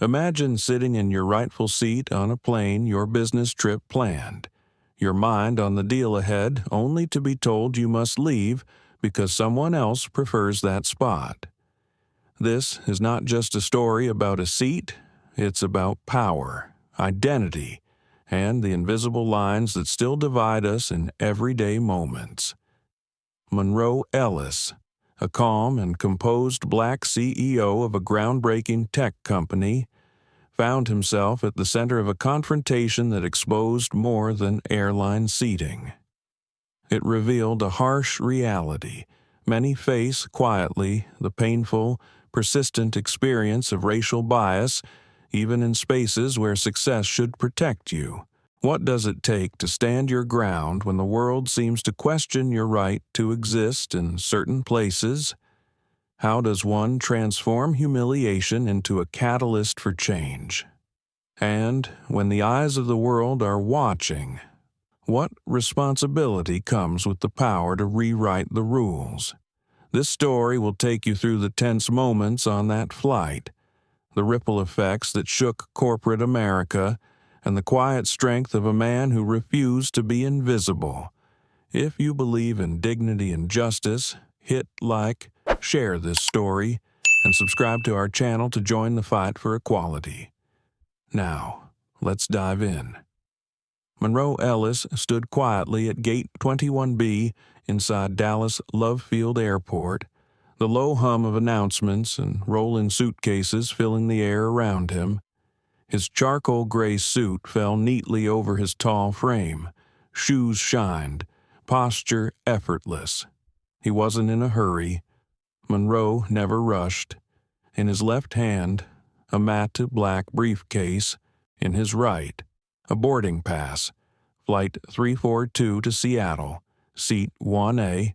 Imagine sitting in your rightful seat on a plane your business trip planned, your mind on the deal ahead only to be told you must leave because someone else prefers that spot. This is not just a story about a seat, it's about power, identity, and the invisible lines that still divide us in everyday moments. Monroe Ellis, a calm and composed black CEO of a groundbreaking tech company, found himself at the center of a confrontation that exposed more than airline seating. It revealed a harsh reality. Many face quietly the painful, persistent experience of racial bias, even in spaces where success should protect you. What does it take to stand your ground when the world seems to question your right to exist in certain places? How does one transform humiliation into a catalyst for change? And when the eyes of the world are watching, what responsibility comes with the power to rewrite the rules? This story will take you through the tense moments on that flight, the ripple effects that shook corporate America, and the quiet strength of a man who refused to be invisible. If you believe in dignity and justice, hit like, share this story, and subscribe to our channel to join the fight for equality. Now, let's dive in. Monroe Ellis stood quietly at Gate 21B inside Dallas Love Field Airport, the low hum of announcements and rolling suitcases filling the air around him. His charcoal gray suit fell neatly over his tall frame. Shoes shined, posture effortless. He wasn't in a hurry. Monroe never rushed. In his left hand, a matte black briefcase. In his right, a boarding pass. Flight 342 to Seattle, Seat 1A,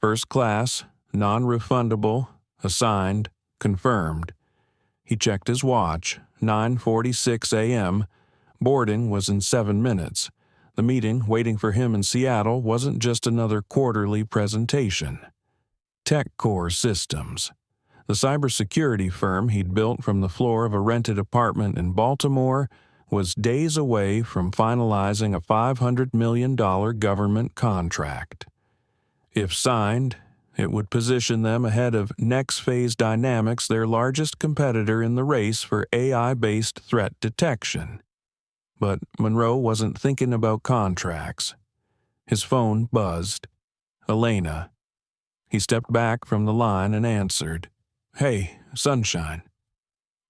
first class, non-refundable, assigned, confirmed. He checked his watch, 9:46 a.m. Boarding was in 7 minutes. The meeting waiting for him in Seattle wasn't just another quarterly presentation. TechCore Systems, the cybersecurity firm he'd built from the floor of a rented apartment in Baltimore, was days away from finalizing a $500 million government contract. If signed, it would position them ahead of Next Phase Dynamics, their largest competitor in the race for AI-based threat detection. But Monroe wasn't thinking about contracts. His phone buzzed. Elena. He stepped back from the line and answered. "Hey, sunshine."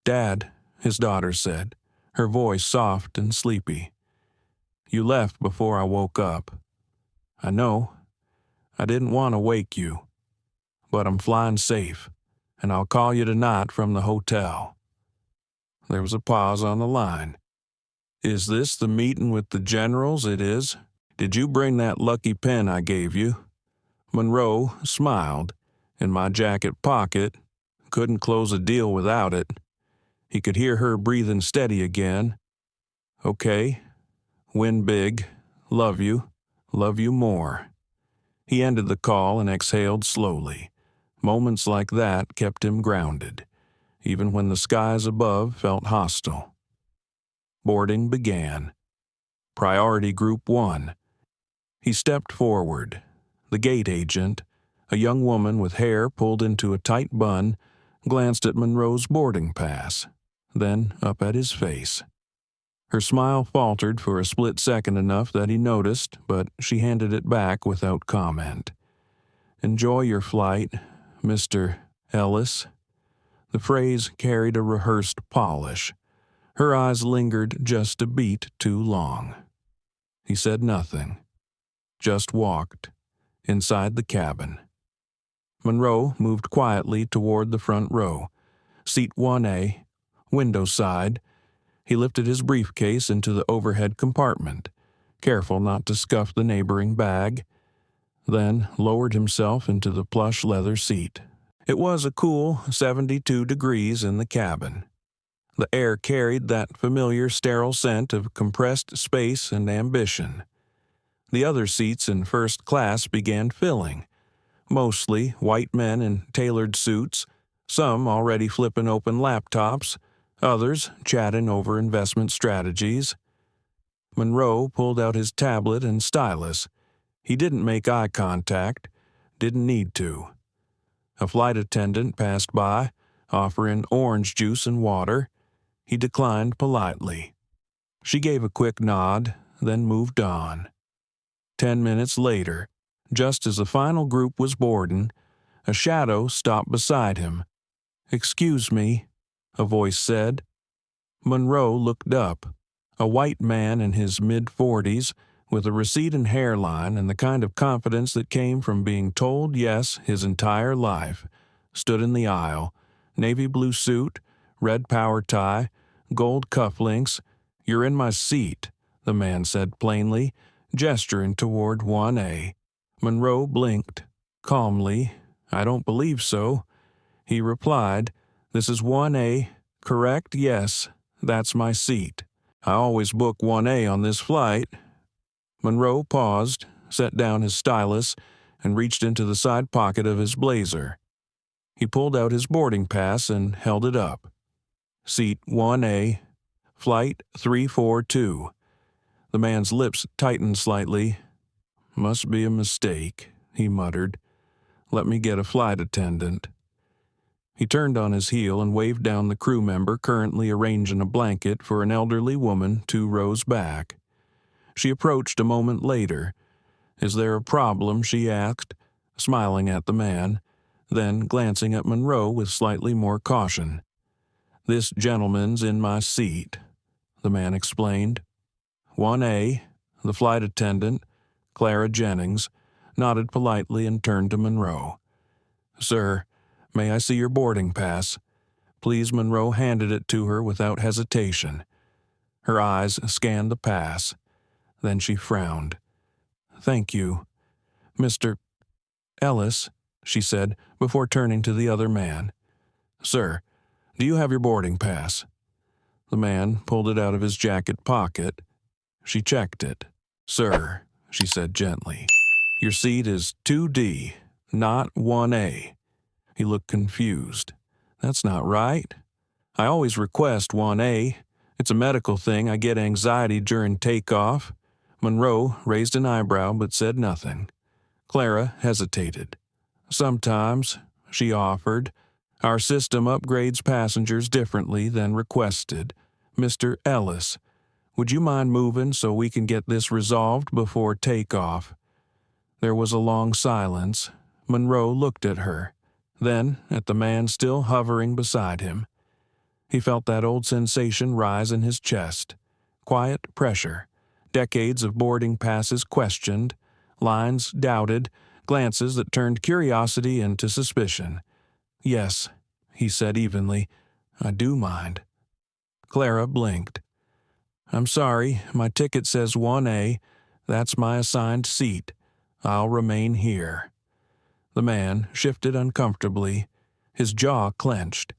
"Dad," his daughter said, her voice soft and sleepy. "You left before I woke up." "I know. I didn't want to wake you. But I'm flying safe, and I'll call you tonight from the hotel." There was a pause on the line. "Is this the meeting with the generals? It is. Did you bring that lucky pen I gave you?" Monroe smiled. "In my jacket pocket. Couldn't close a deal without it." He could hear her breathing steady again. "Okay. Win big. Love you. Love you more." He ended the call and exhaled slowly. Moments like that kept him grounded, even when the skies above felt hostile. Boarding began. Priority Group 1. He stepped forward. The gate agent, a young woman with hair pulled into a tight bun, glanced at Monroe's boarding pass, then up at his face. Her smile faltered for a split second, enough that he noticed, but she handed it back without comment. "Enjoy your flight, Mr. Ellis." The phrase carried a rehearsed polish. Her eyes lingered just a beat too long. He said nothing, just walked inside the cabin. Monroe moved quietly toward the front row. Seat 1A, window side. He lifted his briefcase into the overhead compartment, careful not to scuff the neighboring bag, then lowered himself into the plush leather seat. It was a cool 72 degrees in the cabin. The air carried that familiar sterile scent of compressed space and ambition. The other seats in first class began filling, mostly white men in tailored suits, some already flipping open laptops, others chatting over investment strategies. Monroe pulled out his tablet and stylus. He didn't make eye contact, didn't need to. A flight attendant passed by, offering orange juice and water. He declined politely. She gave a quick nod, then moved on. 10 minutes later, just as the final group was boarding, a shadow stopped beside him. "Excuse me," a voice said. Monroe looked up. A white man in his mid-40s, with a receding hairline and the kind of confidence that came from being told yes his entire life, stood in the aisle, navy blue suit, red power tie, gold cufflinks. "You're in my seat," the man said plainly, gesturing toward 1A. Monroe blinked. Calmly, "I don't believe so." He replied, "This is 1A, correct? Yes, that's my seat. I always book 1A on this flight." Monroe paused, set down his stylus, and reached into the side pocket of his blazer. He pulled out his boarding pass and held it up. "Seat 1A, Flight 342. The man's lips tightened slightly. "Must be a mistake," he muttered. "Let me get a flight attendant." He turned on his heel and waved down the crew member currently arranging a blanket for an elderly woman 2 rows back. She approached a moment later. "Is there a problem?" she asked, smiling at the man, then glancing at Monroe with slightly more caution. "This gentleman's in my seat," the man explained. 1A, the flight attendant, Clara Jennings, nodded politely and turned to Monroe. "Sir, may I see your boarding pass?" Please, Monroe handed it to her without hesitation. Her eyes scanned the pass. Then she frowned. "Thank you. Mr. Ellis," she said, before turning to the other man. "Sir, do you have your boarding pass?" The man pulled it out of his jacket pocket. She checked it. "Sir," she said gently, "your seat is 2D, not 1A. He looked confused. "That's not right. I always request 1A. It's a medical thing. I get anxiety during takeoff." Monroe raised an eyebrow but said nothing. Clara hesitated. "Sometimes," she offered, "our system upgrades passengers differently than requested. Mr. Ellis, would you mind moving so we can get this resolved before takeoff?" There was a long silence. Monroe looked at her, then at the man still hovering beside him. He felt that old sensation rise in his chest. Quiet pressure. Decades of boarding passes questioned, lines doubted, glances that turned curiosity into suspicion. "Yes," he said evenly, "I do mind." Clara blinked. "I'm sorry, my ticket says 1A. That's my assigned seat. I'll remain here." The man shifted uncomfortably. His jaw clenched.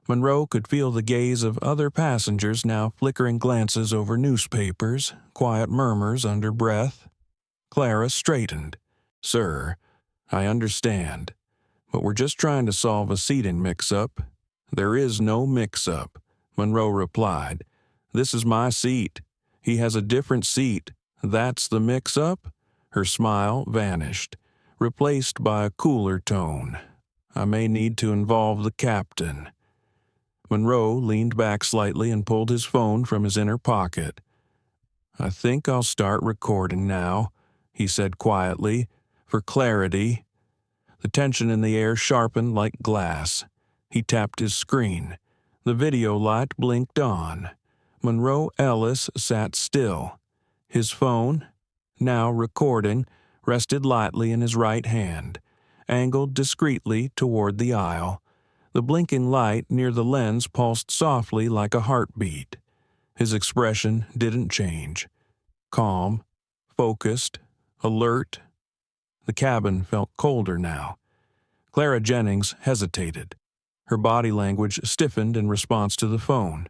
Monroe could feel the gaze of other passengers now, flickering glances over newspapers, quiet murmurs under breath. Clara straightened. "Sir, I understand, but we're just trying to solve a seating mix-up." "There is no mix-up," Monroe replied. "This is my seat. He has a different seat. That's the mix-up?" Her smile vanished, replaced by a cooler tone. "I may need to involve the captain." Monroe leaned back slightly and pulled his phone from his inner pocket. "I think I'll start recording now," he said quietly, "for clarity." The tension in the air sharpened like glass. He tapped his screen. The video light blinked on. Monroe Ellis sat still. His phone, now recording, rested lightly in his right hand, angled discreetly toward the aisle. The blinking light near the lens pulsed softly like a heartbeat. His expression didn't change. Calm, focused, alert. The cabin felt colder now. Clara Jennings hesitated. Her body language stiffened in response to the phone.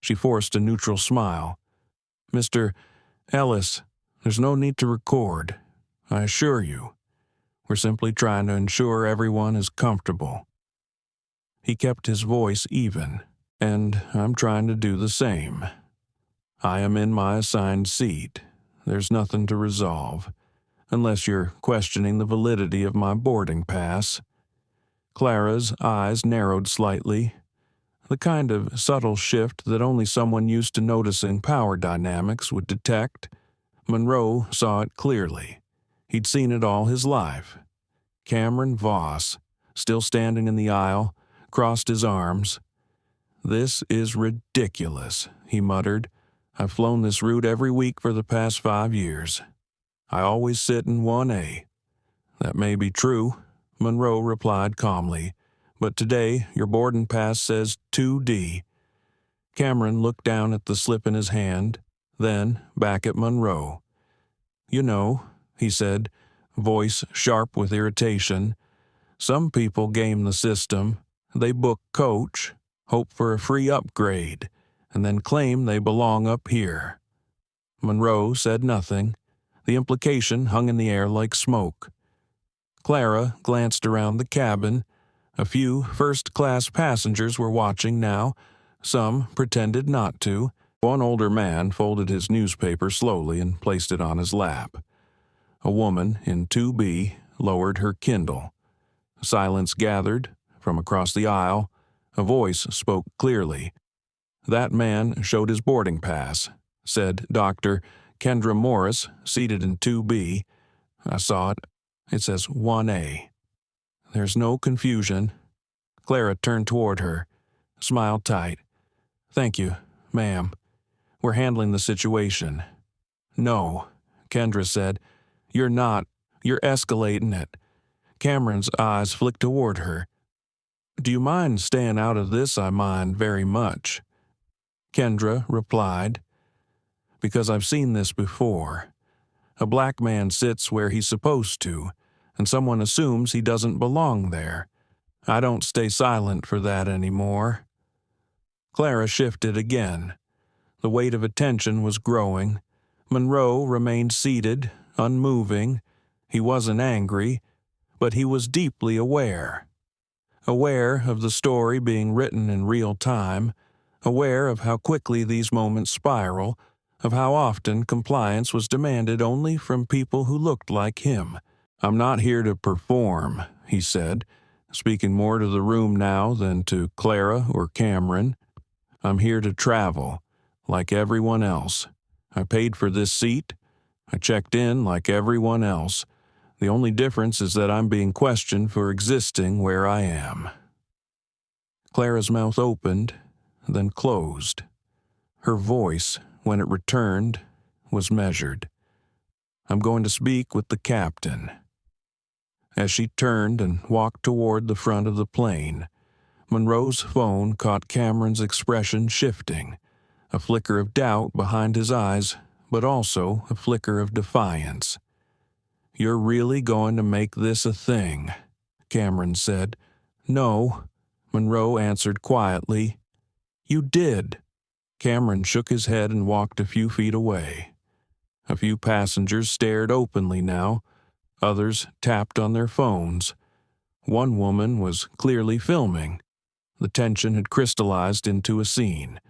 She forced a neutral smile. "Mr. Ellis, there's no need to record. I assure you. We're simply trying to ensure everyone is comfortable." He kept his voice even. And I'm trying to do the same. I am in my assigned seat. There's nothing to resolve, unless you're questioning the validity of my boarding pass. Clara's eyes narrowed slightly, the kind of subtle shift that only someone used to noticing power dynamics would detect. Monroe saw it clearly. He'd seen it all his life. Cameron Voss, still standing in the aisle, crossed his arms. "This is ridiculous," he muttered. "I've flown this route every week for the past 5 years. I always sit in 1A. "That may be true," Monroe replied calmly, "but today your boarding pass says 2D. Cameron looked down at the slip in his hand, then back at Monroe. "You know," he said, voice sharp with irritation, "some people game the system. They book coach, hope for a free upgrade, and then claim they belong up here." Monroe said nothing. The implication hung in the air like smoke. Clara glanced around the cabin. A few first-class passengers were watching now. Some pretended not to. One older man folded his newspaper slowly and placed it on his lap. A woman in 2B lowered her Kindle. Silence gathered. From across the aisle, a voice spoke clearly. "That man showed his boarding pass," said Dr. Kendra Morris, seated in 2B. "I saw it. It says 1A. "There's no confusion." Clara turned toward her, smiled tight. "Thank you, ma'am. We're handling the situation." "No," Kendra said. "You're not. You're escalating it." Cameron's eyes flicked toward her. "Do you mind staying out of this? I mind very much." Kendra replied, "Because I've seen this before. A black man sits where he's supposed to, and someone assumes he doesn't belong there. I don't stay silent for that anymore." Clara shifted again. The weight of attention was growing. Monroe remained seated, unmoving. He wasn't angry, but he was deeply aware. Aware of the story being written in real time, aware of how quickly these moments spiral, of how often compliance was demanded only from people who looked like him. "I'm not here to perform," he said, speaking more to the room now than to Clara or Cameron. "I'm here to travel, like everyone else. I paid for this seat. I checked in like everyone else. The only difference is that I'm being questioned for existing where I am." Clara's mouth opened, then closed. Her voice, when it returned, was measured. "I'm going to speak with the captain." As she turned and walked toward the front of the plane, Monroe's phone caught Cameron's expression shifting, a flicker of doubt behind his eyes, but also a flicker of defiance. "You're really going to make this a thing?" Cameron said. "No," Monroe answered quietly. "You did." Cameron shook his head and walked a few feet away. A few passengers stared openly now. Others tapped on their phones. One woman was clearly filming. The tension had crystallized into a scene.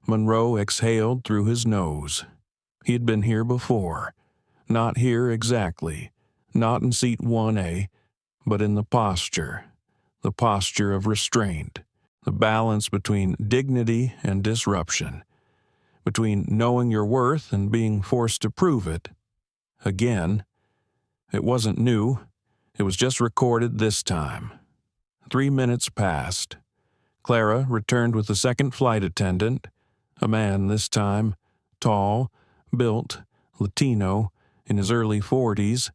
Monroe exhaled through his nose. He had been here before. Not here exactly. Not in seat 1A, but in the posture of restraint, the balance between dignity and disruption, between knowing your worth and being forced to prove it. Again. It wasn't new. It was just recorded this time. 3 minutes passed. Clara returned with the second flight attendant, a man this time, tall, built, Latino, in his early 40s.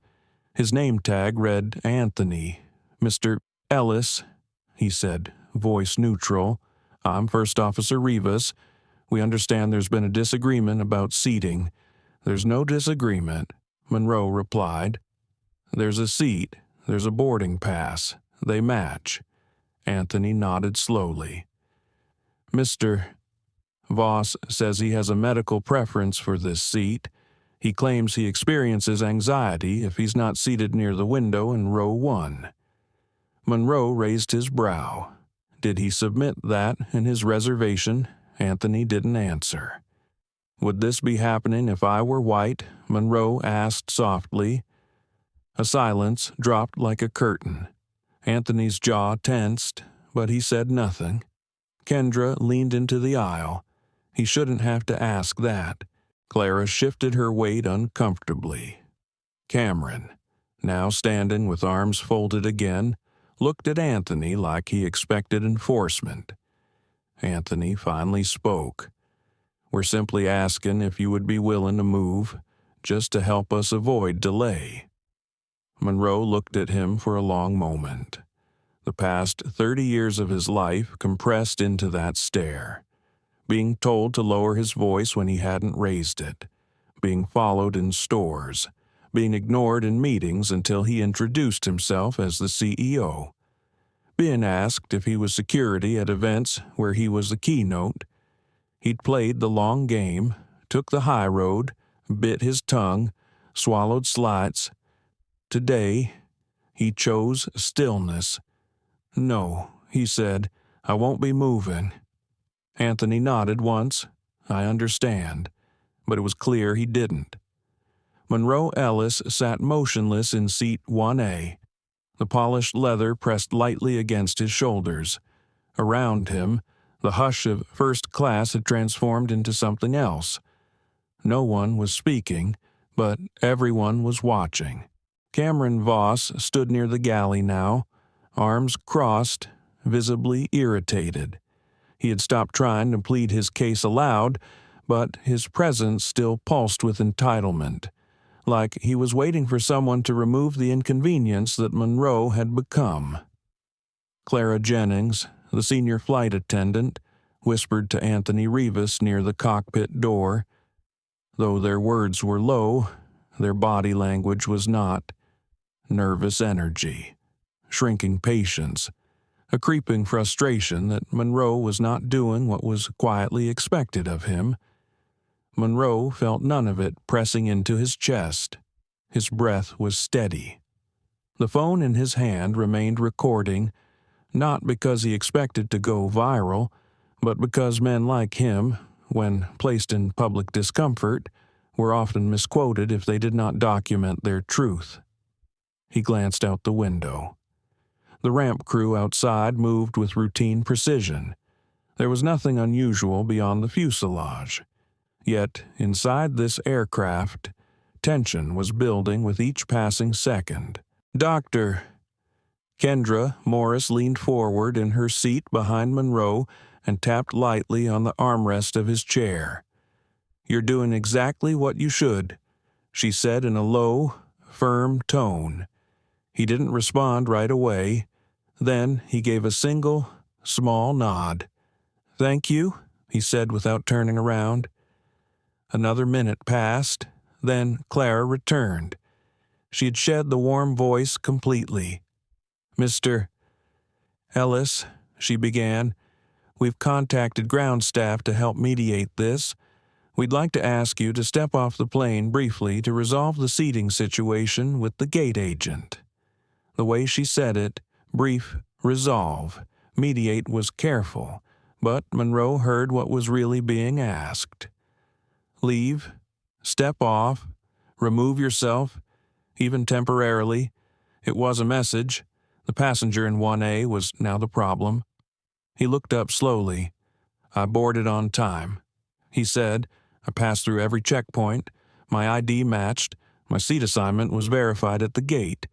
His name tag read Anthony. "Mr. Ellis," he said, voice neutral. "I'm First Officer Rivas. We understand there's been a disagreement about seating." "There's no disagreement," Monroe replied. "There's a seat. There's a boarding pass. They match." Anthony nodded slowly. "Mr. Voss says he has a medical preference for this seat. He claims he experiences anxiety if he's not seated near the window in row 1. Monroe raised his brow. Did he submit that in his reservation? Anthony didn't answer. Would this be happening if I were white? Monroe asked softly. A silence dropped like a curtain. Anthony's jaw tensed, but he said nothing. Kendra leaned into the aisle. He shouldn't have to ask that. Clara shifted her weight uncomfortably. Cameron, now standing with arms folded again, looked at Anthony like he expected enforcement. Anthony finally spoke. We're simply asking if you would be willing to move, just to help us avoid delay. Monroe looked at him for a long moment. The past 30 years of his life compressed into that stare. Being told to lower his voice when he hadn't raised it. Being followed in stores. Being ignored in meetings until he introduced himself as the CEO. Being asked if he was security at events where he was the keynote. He'd played the long game, took the high road, bit his tongue, swallowed slights. Today, he chose stillness. No, he said, I won't be moving. Anthony nodded once. I understand. But it was clear he didn't. Monroe Ellis sat motionless in seat 1A. The polished leather pressed lightly against his shoulders. Around him, the hush of first class had transformed into something else. No one was speaking, but everyone was watching. Cameron Voss stood near the galley now, arms crossed, visibly irritated. He had stopped trying to plead his case aloud, but his presence still pulsed with entitlement, like he was waiting for someone to remove the inconvenience that Monroe had become. Clara Jennings, the senior flight attendant, whispered to Anthony Rivas near the cockpit door. Though their words were low, their body language was not. Nervous energy, shrinking patience, a creeping frustration that Monroe was not doing what was quietly expected of him. Monroe felt none of it pressing into his chest. His breath was steady. The phone in his hand remained recording, not because he expected to go viral, but because men like him, when placed in public discomfort, were often misquoted if they did not document their truth. He glanced out the window. The ramp crew outside moved with routine precision. There was nothing unusual beyond the fuselage. Yet, inside this aircraft, tension was building with each passing second. Doctor! Kendra Morris leaned forward in her seat behind Monroe and tapped lightly on the armrest of his chair. You're doing exactly what you should, she said in a low, firm tone. He didn't respond right away. Then he gave a single, small nod. Thank you, he said without turning around. Another minute passed. Then Clara returned. She had shed the warm voice completely. Mr. Ellis, she began, we've contacted ground staff to help mediate this. We'd like to ask you to step off the plane briefly to resolve the seating situation with the gate agent. The way she said it, brief, resolve, mediate was careful, but Monroe heard what was really being asked. Leave, step off, remove yourself, even temporarily. It was a message. The passenger in 1A was now the problem. He looked up slowly. I boarded on time. He said, I passed through every checkpoint. My ID matched. My seat assignment was verified at the gate.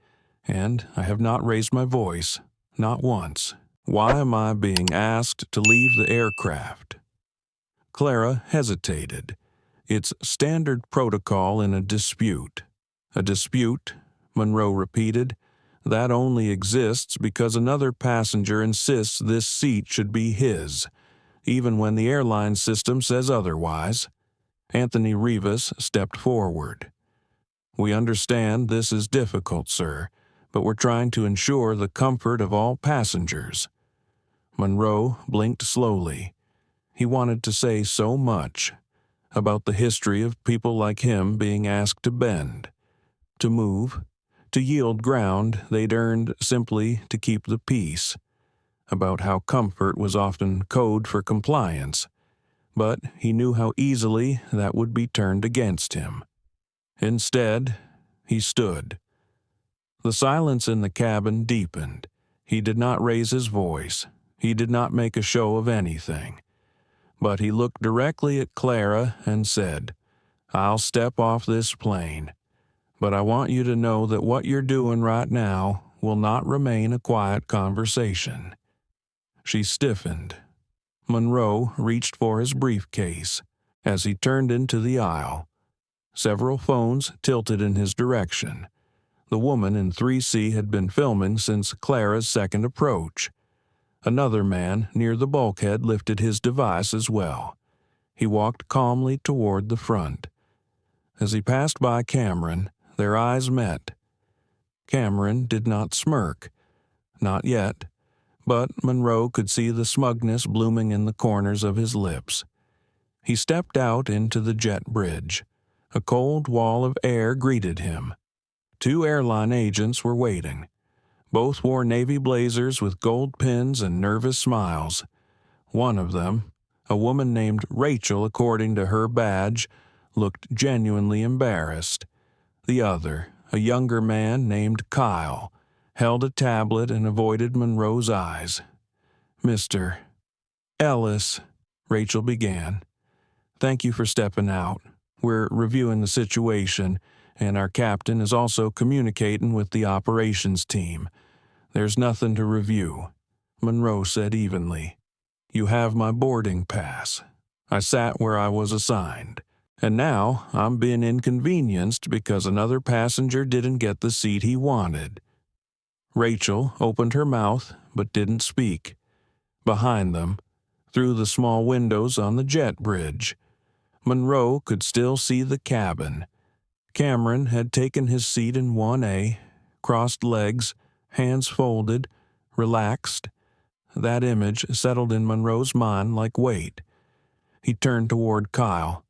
And I have not raised my voice, not once. Why am I being asked to leave the aircraft? Clara hesitated. It's standard protocol in a dispute. A dispute, Monroe repeated, that only exists because another passenger insists this seat should be his, even when the airline system says otherwise. Anthony Rivas stepped forward. We understand this is difficult, sir, but we're trying to ensure the comfort of all passengers. Monroe blinked slowly. He wanted to say so much about the history of people like him being asked to bend, to move, to yield ground they'd earned simply to keep the peace. about how comfort was often code for compliance, but he knew how easily that would be turned against him. Instead, he stood. The silence in the cabin deepened. He did not raise his voice. He did not make a show of anything. But he looked directly at Clara and said, "I'll step off this plane, but I want you to know that what you're doing right now will not remain a quiet conversation." She stiffened. Monroe reached for his briefcase. As he turned into the aisle, several phones tilted in his direction. The woman in 3C had been filming since Clara's second approach. Another man near the bulkhead lifted his device as well. He walked calmly toward the front. As he passed by Cameron, their eyes met. Cameron did not smirk. Not yet. But Monroe could see the smugness blooming in the corners of his lips. He stepped out into the jet bridge. A cold wall of air greeted him. 2 airline agents were waiting. Both wore navy blazers with gold pins and nervous smiles. One of them, a woman named Rachel according to her badge, looked genuinely embarrassed. The other, a younger man named Kyle, held a tablet and avoided Monroe's eyes. "Mr. Ellis," Rachel began, "thank you for stepping out. We're reviewing the situation, and our captain is also communicating with the operations team. There's nothing to review," Monroe said evenly. "You have my boarding pass. I sat where I was assigned. And now I'm being inconvenienced because another passenger didn't get the seat he wanted." Rachel opened her mouth but didn't speak. Behind them, through the small windows on the jet bridge, Monroe could still see the cabin. Cameron had taken his seat in 1A, crossed legs, hands folded, relaxed. That image settled in Monroe's mind like weight. He turned toward Kyle.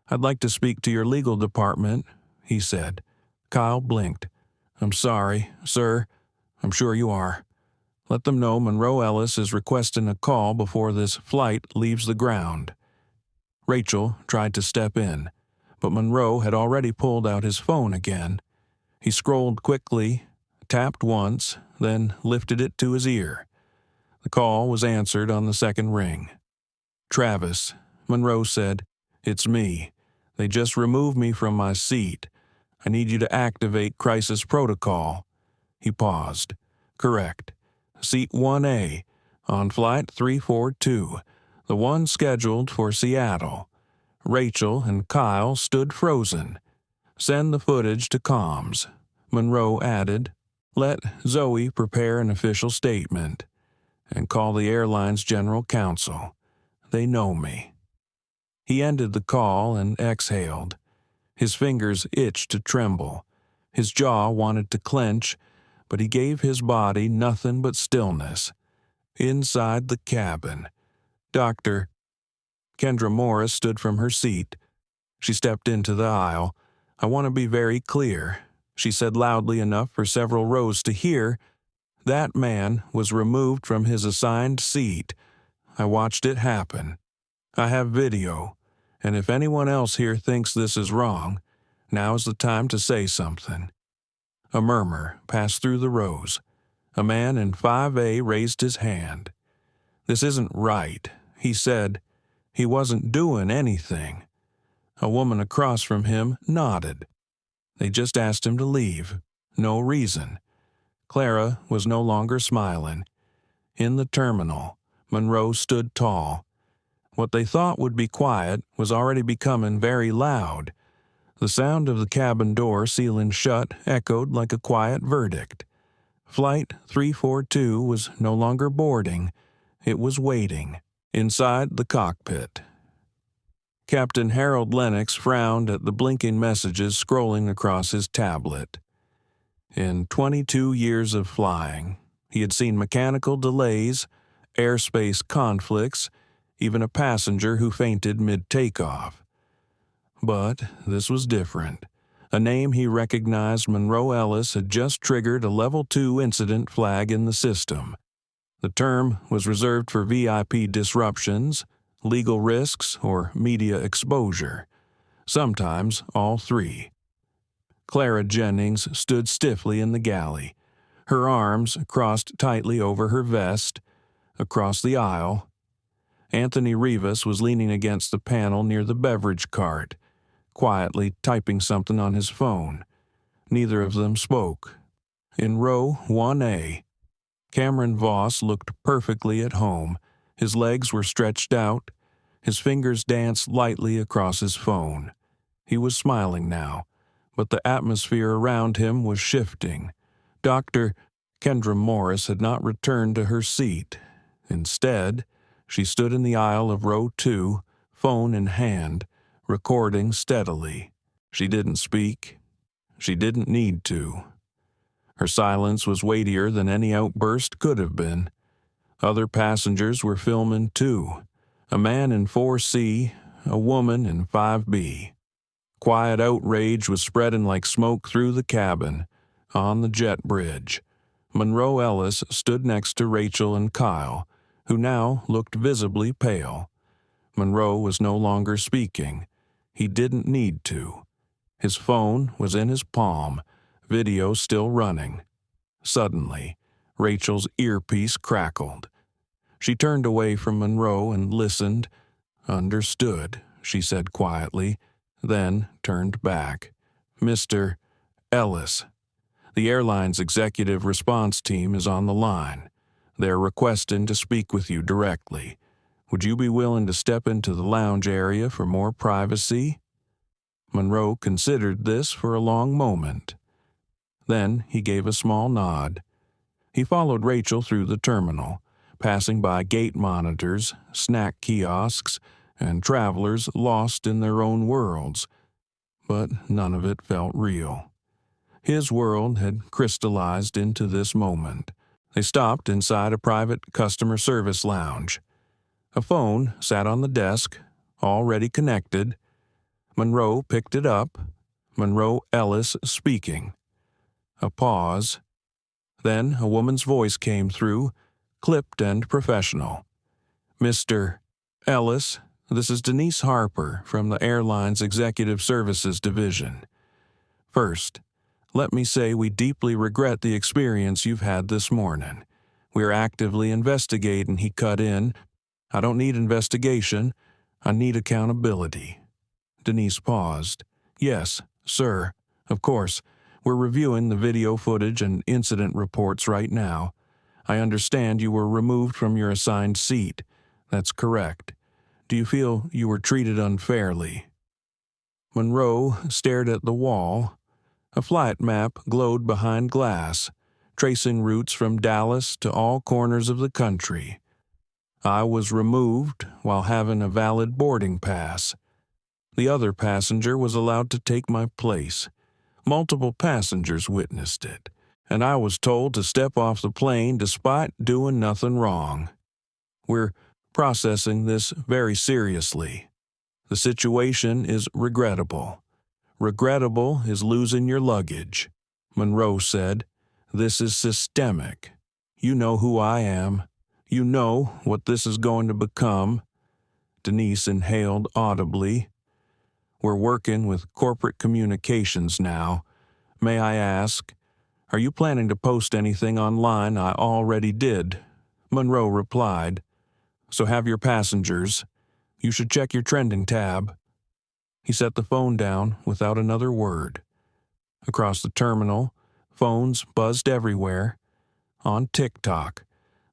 "I'd like to speak to your legal department," he said. Kyle blinked. "I'm sorry, sir. I'm sure you are. Let them know Monroe Ellis is requesting a call before this flight leaves the ground." Rachel tried to step in, but Monroe had already pulled out his phone again. He scrolled quickly, tapped once, then lifted it to his ear. The call was answered on the second ring. "Travis," Monroe said, "it's me. They just removed me from my seat. I need you to activate crisis protocol." He paused. "Correct. Seat 1A, on Flight 342, the one scheduled for Seattle." Rachel and Kyle stood frozen. "Send the footage to comms," Monroe added. "Let Zoe prepare an official statement. And call the airline's general counsel. They know me." He ended the call and exhaled. His fingers itched to tremble. His jaw wanted to clench, but he gave his body nothing but stillness. Inside the cabin, Dr. Kendra Morris stood from her seat. She stepped into the aisle. "I want to be very clear," she said loudly enough for several rows to hear. "That man was removed from his assigned seat. I watched it happen. I have video, and if anyone else here thinks this is wrong, now's the time to say something." A murmur passed through the rows. A man in 5A raised his hand. "This isn't right," he said. "He wasn't doing anything." A woman across from him nodded. "They just asked him to leave. No reason." Clara was no longer smiling. In the terminal, Monroe stood tall. What they thought would be quiet was already becoming very loud. The sound of the cabin door sealing shut echoed like a quiet verdict. Flight 342 was no longer boarding. It was waiting, inside the cockpit. Captain Harold Lennox frowned at the blinking messages scrolling across his tablet. In 22 years of flying, he had seen mechanical delays, airspace conflicts, even a passenger who fainted mid-takeoff. But this was different. A name he recognized, Monroe Ellis, had just triggered a Level 2 incident flag in the system. The term was reserved for VIP disruptions, legal risks, or media exposure. Sometimes all three. Clara Jennings stood stiffly in the galley, her arms crossed tightly over her vest. Across the aisle, Anthony Rivas was leaning against the panel near the beverage cart, quietly typing something on his phone. Neither of them spoke. In row 1A, Cameron Voss looked perfectly at home. His legs were stretched out. His fingers danced lightly across his phone. He was smiling now, but the atmosphere around him was shifting. Dr. Kendra Morris had not returned to her seat. Instead, she stood in the aisle of row 2, phone in hand, recording steadily. She didn't speak. She didn't need to. Her silence was weightier than any outburst could have been. Other passengers were filming too. A man in 4C, a woman in 5B. Quiet outrage was spreading like smoke through the cabin. On the jet bridge, Monroe Ellis stood next to Rachel and Kyle, who now looked visibly pale. Monroe was no longer speaking. He didn't need to. His phone was in his palm, video still running. Suddenly, Rachel's earpiece crackled. She turned away from Monroe and listened. "Understood," she said quietly, then turned back. "Mr. Ellis, the airline's executive response team is on the line. They're requesting to speak with you directly. Would you be willing to step into the lounge area for more privacy?" Monroe considered this for a long moment. Then he gave a small nod. He followed Rachel through the terminal, passing by gate monitors, snack kiosks, and travelers lost in their own worlds. But none of it felt real. His world had crystallized into this moment. They stopped inside a private customer service lounge. A phone sat on the desk, already connected. Monroe picked it up. Monroe Ellis speaking. A pause. Then a woman's voice came through, clipped and professional. "Mr. Ellis, this is Denise Harper from the airline's Executive Services Division. First, let me say we deeply regret the experience you've had this morning. We're actively investigating," he cut in. "I don't need investigation. I need accountability." Denise paused. "Yes, sir. Of course. We're reviewing the video footage and incident reports right now. I understand you were removed from your assigned seat. That's correct. Do you feel you were treated unfairly?" Monroe stared at the wall. A flight map glowed behind glass, tracing routes from Dallas to all corners of the country. "I was removed while having a valid boarding pass. The other passenger was allowed to take my place. Multiple passengers witnessed it, and I was told to step off the plane despite doing nothing wrong. We're processing this very seriously. The situation is regrettable. Regrettable is losing your luggage." Monroe said, "This is systemic. You know who I am. You know what this is going to become." Denise inhaled audibly. "We're working with corporate communications now. May I ask, are you planning to post anything online?" "I already did," Monroe replied. "So have your passengers. You should check your trending tab." He set the phone down without another word. Across the terminal, phones buzzed everywhere. On TikTok,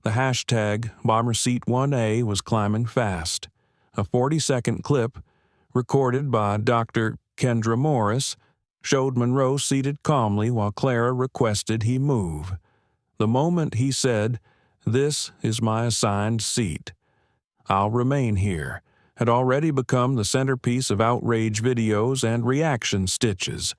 the hashtag BomberSeat1A was climbing fast. A 40-second clip, recorded by Dr. Kendra Morris, showed Monroe seated calmly while Clara requested he move. The moment he said, "This is my assigned seat. I'll remain here," had already become the centerpiece of outrage videos and reaction stitches.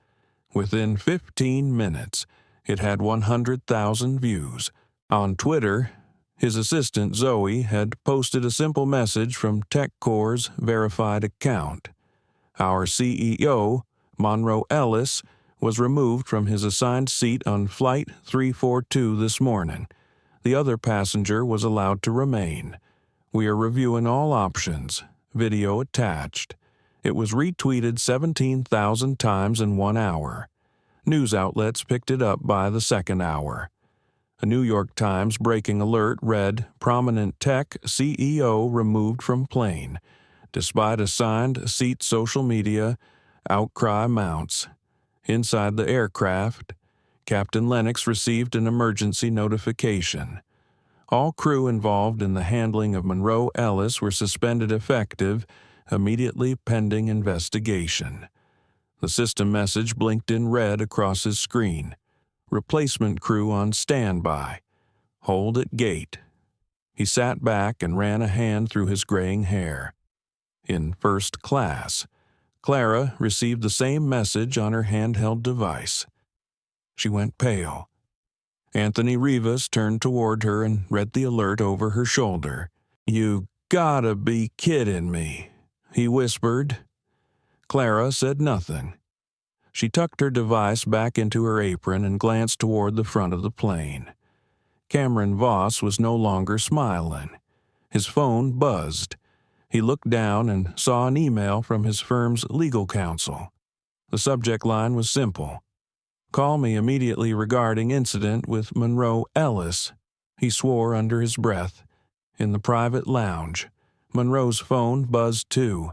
Within 15 minutes, it had 100,000 views. On Twitter, his assistant Zoe had posted a simple message from TechCore's verified account. "Our CEO, Monroe Ellis, was removed from his assigned seat on Flight 342 this morning. The other passenger was allowed to remain. We are reviewing all options. Video attached. It was retweeted 17,000 times in 1 hour. News outlets picked it up by the second hour. A New York Times breaking alert read, "Prominent tech CEO removed from plane. Despite assigned seat social media, outcry mounts." Inside the aircraft, Captain Lennox received an emergency notification. All crew involved in the handling of Monroe Ellis were suspended effective, immediately pending investigation. The system message blinked in red across his screen. Replacement crew on standby. Hold at gate. He sat back and ran a hand through his graying hair. In first class, Clara received the same message on her handheld device. She went pale. Anthony Rivas turned toward her and read the alert over her shoulder. "You gotta be kidding me," he whispered. Clara said nothing. She tucked her device back into her apron and glanced toward the front of the plane. Cameron Voss was no longer smiling. His phone buzzed. He looked down and saw an email from his firm's legal counsel. The subject line was simple. "Call me immediately regarding incident with Monroe Ellis," he swore under his breath. In the private lounge, Monroe's phone buzzed too.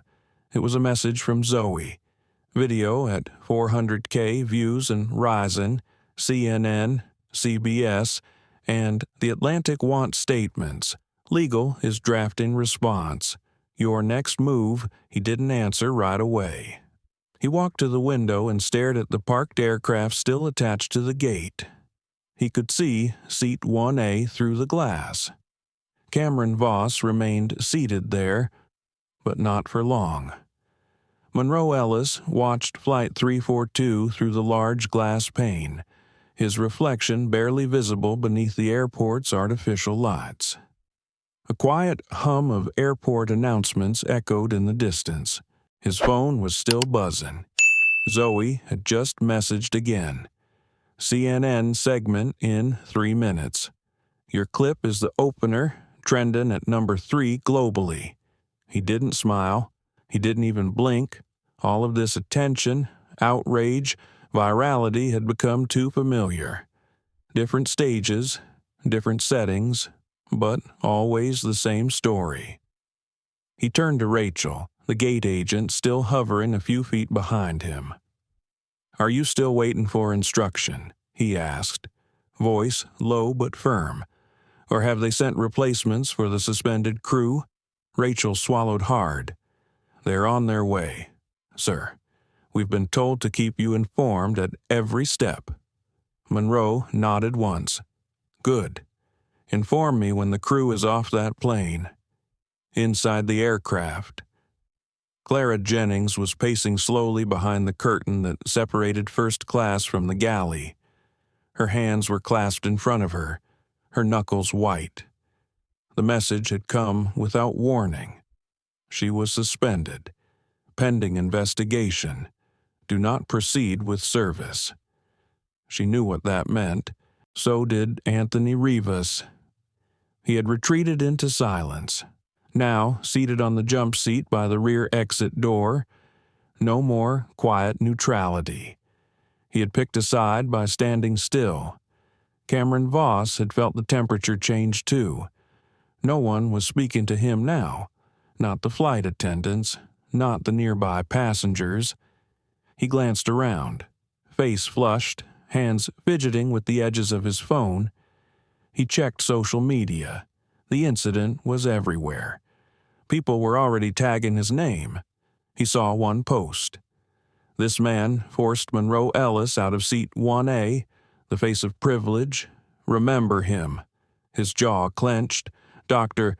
It was a message from Zoe. Video at 400K views and rising, CNN, CBS, and The Atlantic want statements. Legal is drafting response. Your next move. He didn't answer right away. He walked to the window and stared at the parked aircraft still attached to the gate. He could see seat 1A through the glass. Cameron Voss remained seated there, but not for long. Monroe Ellis watched Flight 342 through the large glass pane, his reflection barely visible beneath the airport's artificial lights. A quiet hum of airport announcements echoed in the distance. His phone was still buzzing. Zoe had just messaged again. "CNN segment in 3 minutes. Your clip is the opener, trending at number 3 globally." He didn't smile. He didn't even blink. All of this attention, outrage, virality had become too familiar. Different stages, different settings, but always the same story. He turned to Rachel, the gate agent still hovering a few feet behind him. "Are you still waiting for instruction?" he asked, voice low but firm. "Or have they sent replacements for the suspended crew?" Rachel swallowed hard. "They're on their way, sir. We've been told to keep you informed at every step." Monroe nodded once. "Good. Inform me when the crew is off that plane." Inside the aircraft, Clara Jennings was pacing slowly behind the curtain that separated first class from the galley. Her hands were clasped in front of her, her knuckles white. The message had come without warning. She was suspended. Pending investigation. Do not proceed with service. She knew what that meant. So did Anthony Rivas. He had retreated into silence. Now, seated on the jump seat by the rear exit door, no more quiet neutrality. He had picked a side by standing still. Cameron Voss had felt the temperature change too. No one was speaking to him now. Not the flight attendants, not the nearby passengers. He glanced around, face flushed, hands fidgeting with the edges of his phone. He checked social media. The incident was everywhere. People were already tagging his name. He saw one post. This man forced Monroe Ellis out of seat 1A, the face of privilege. Remember him. His jaw clenched. Dr.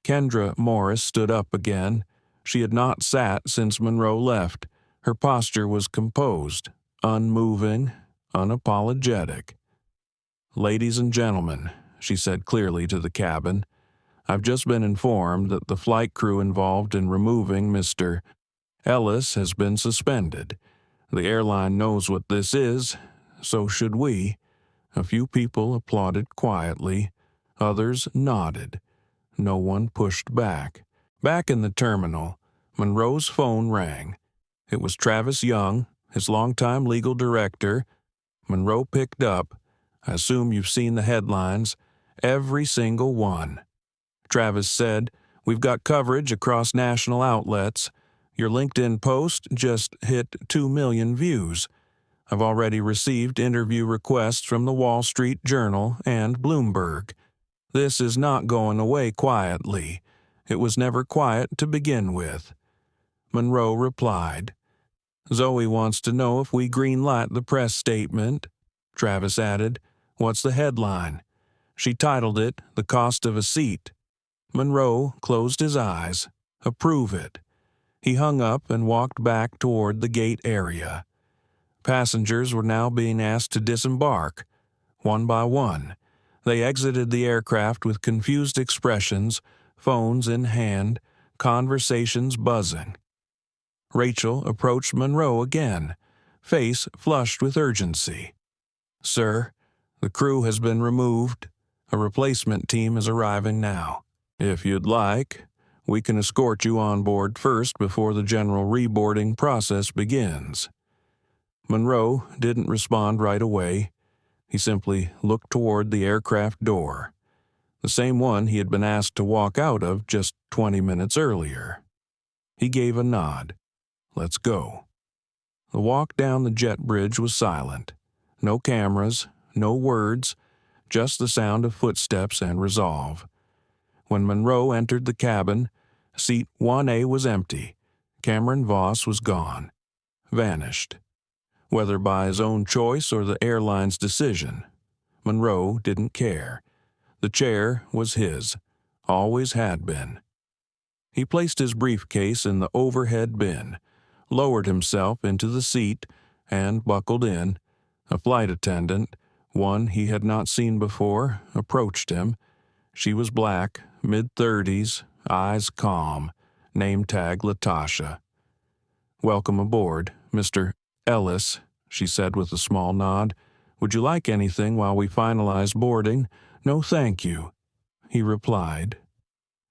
Kendra Morris stood up again. She had not sat since Monroe left. Her posture was composed, unmoving, unapologetic. "Ladies and gentlemen," she said clearly to the cabin, "I've just been informed that the flight crew involved in removing Mr. Ellis has been suspended. The airline knows what this is, so should we." A few people applauded quietly. Others nodded. No one pushed back. Back in the terminal, Monroe's phone rang. It was Travis Young, his longtime legal director. Monroe picked up. "I assume you've seen the headlines." "Every single one." Travis said, "We've got coverage across national outlets. Your LinkedIn post just hit 2 million views. I've already received interview requests from the Wall Street Journal and Bloomberg. This is not going away quietly. It was never quiet to begin with." Monroe replied, "Zoe wants to know if we greenlight the press statement." Travis added, "What's the headline?" She titled it, "The Cost of a Seat." Monroe closed his eyes. "Approve it." He hung up and walked back toward the gate area. Passengers were now being asked to disembark. One by one, they exited the aircraft with confused expressions, phones in hand, conversations buzzing. Rachel approached Monroe again, face flushed with urgency. "Sir, the crew has been removed. A replacement team is arriving now. If you'd like, we can escort you on board first before the general reboarding process begins." Monroe didn't respond right away. He simply looked toward the aircraft door, the same one he had been asked to walk out of just 20 minutes earlier. He gave a nod. "Let's go." The walk down the jet bridge was silent. No cameras, no words, just the sound of footsteps and resolve. When Monroe entered the cabin, seat 1A was empty. Cameron Voss was gone. Vanished. Whether by his own choice or the airline's decision, Monroe didn't care. The chair was his, always had been. He placed his briefcase in the overhead bin, lowered himself into the seat, and buckled in. A flight attendant, one he had not seen before, approached him. She was black, mid-30s, eyes calm, name tag Latasha. "Welcome aboard, Mr. Ellis," she said with a small nod. "Would you like anything while we finalize boarding?" "No, thank you," he replied.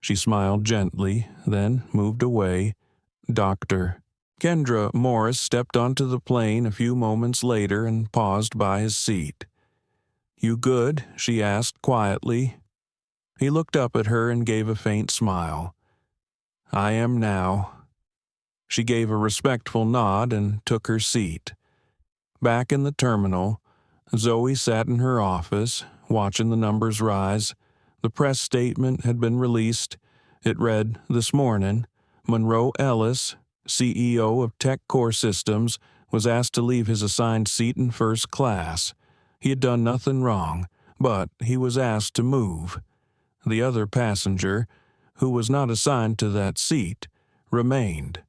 She smiled gently, then moved away. "Doctor." Kendra Morris stepped onto the plane a few moments later and paused by his seat. "You good?" she asked quietly. He looked up at her and gave a faint smile. "I am now." She gave a respectful nod and took her seat. Back in the terminal, Zoe sat in her office, watching the numbers rise. The press statement had been released. It read, "This morning, Monroe Ellis, CEO of Tech Core Systems, was asked to leave his assigned seat in first class. He had done nothing wrong, but he was asked to move. The other passenger, who was not assigned to that seat, remained.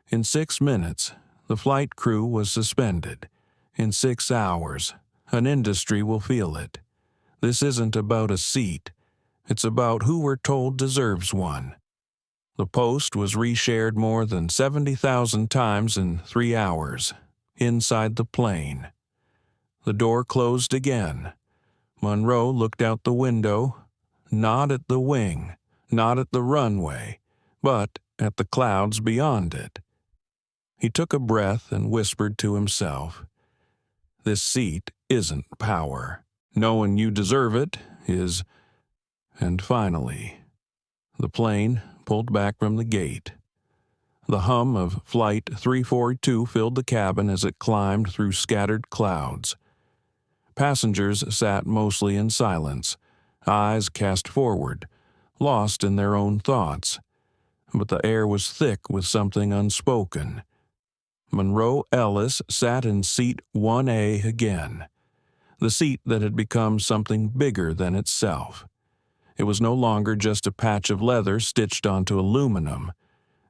In 6 minutes, the flight crew was suspended. In 6 hours, an industry will feel it. This isn't about a seat. It's about who we're told deserves one." The post was reshared more than 70,000 times in 3 hours, inside the plane. The door closed again. Monroe looked out the window, not at the wing, not at the runway, but at the clouds beyond it. He took a breath and whispered to himself, "This seat isn't power. Knowing you deserve it is..." And finally, the plane pulled back from the gate. The hum of Flight 342 filled the cabin as it climbed through scattered clouds. Passengers sat mostly in silence, eyes cast forward, lost in their own thoughts. But the air was thick with something unspoken. Monroe Ellis sat in seat 1A again, the seat that had become something bigger than itself. It was no longer just a patch of leather stitched onto aluminum.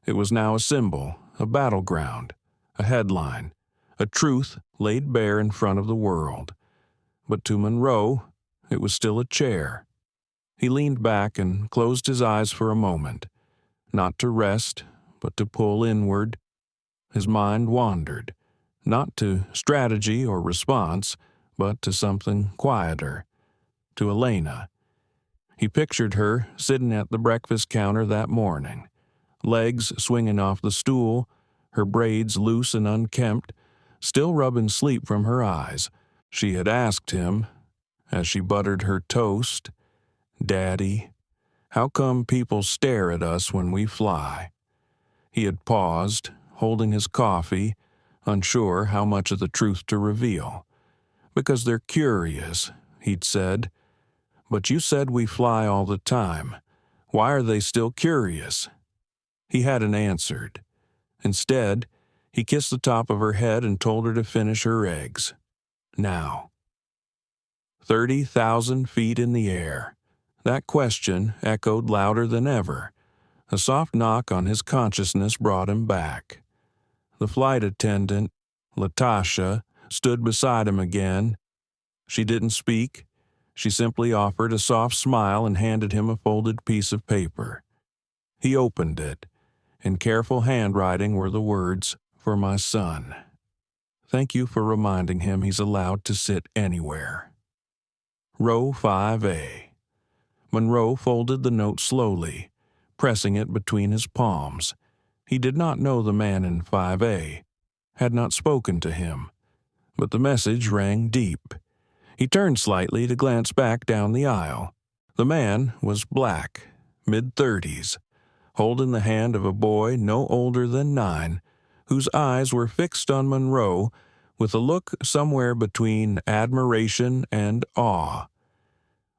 It was now a symbol, a battleground, a headline, a truth laid bare in front of the world. But to Monroe, it was still a chair. He leaned back and closed his eyes for a moment, not to rest, but to pull inward. His mind wandered, not to strategy or response, but to something quieter, to Elena. He pictured her sitting at the breakfast counter that morning, legs swinging off the stool, her braids loose and unkempt, still rubbing sleep from her eyes. She had asked him, as she buttered her toast, "Daddy, how come people stare at us when we fly?" He had paused, holding his coffee, unsure how much of the truth to reveal. "Because they're curious," he'd said. "But you said we fly all the time. Why are they still curious?" He hadn't answered. Instead, he kissed the top of her head and told her to finish her eggs. Now. 30,000 feet in the air. That question echoed louder than ever. A soft knock on his consciousness brought him back. The flight attendant, Latasha, stood beside him again. She didn't speak. She simply offered a soft smile and handed him a folded piece of paper. He opened it. In careful handwriting were the words, "For my son. Thank you for reminding him he's allowed to sit anywhere." Row 5A. Monroe folded the note slowly, pressing it between his palms. He did not know the man in 5A, had not spoken to him, but the message rang deep. He turned slightly to glance back down the aisle. The man was black, mid-30s, holding the hand of a boy no older than 9, whose eyes were fixed on Monroe with a look somewhere between admiration and awe.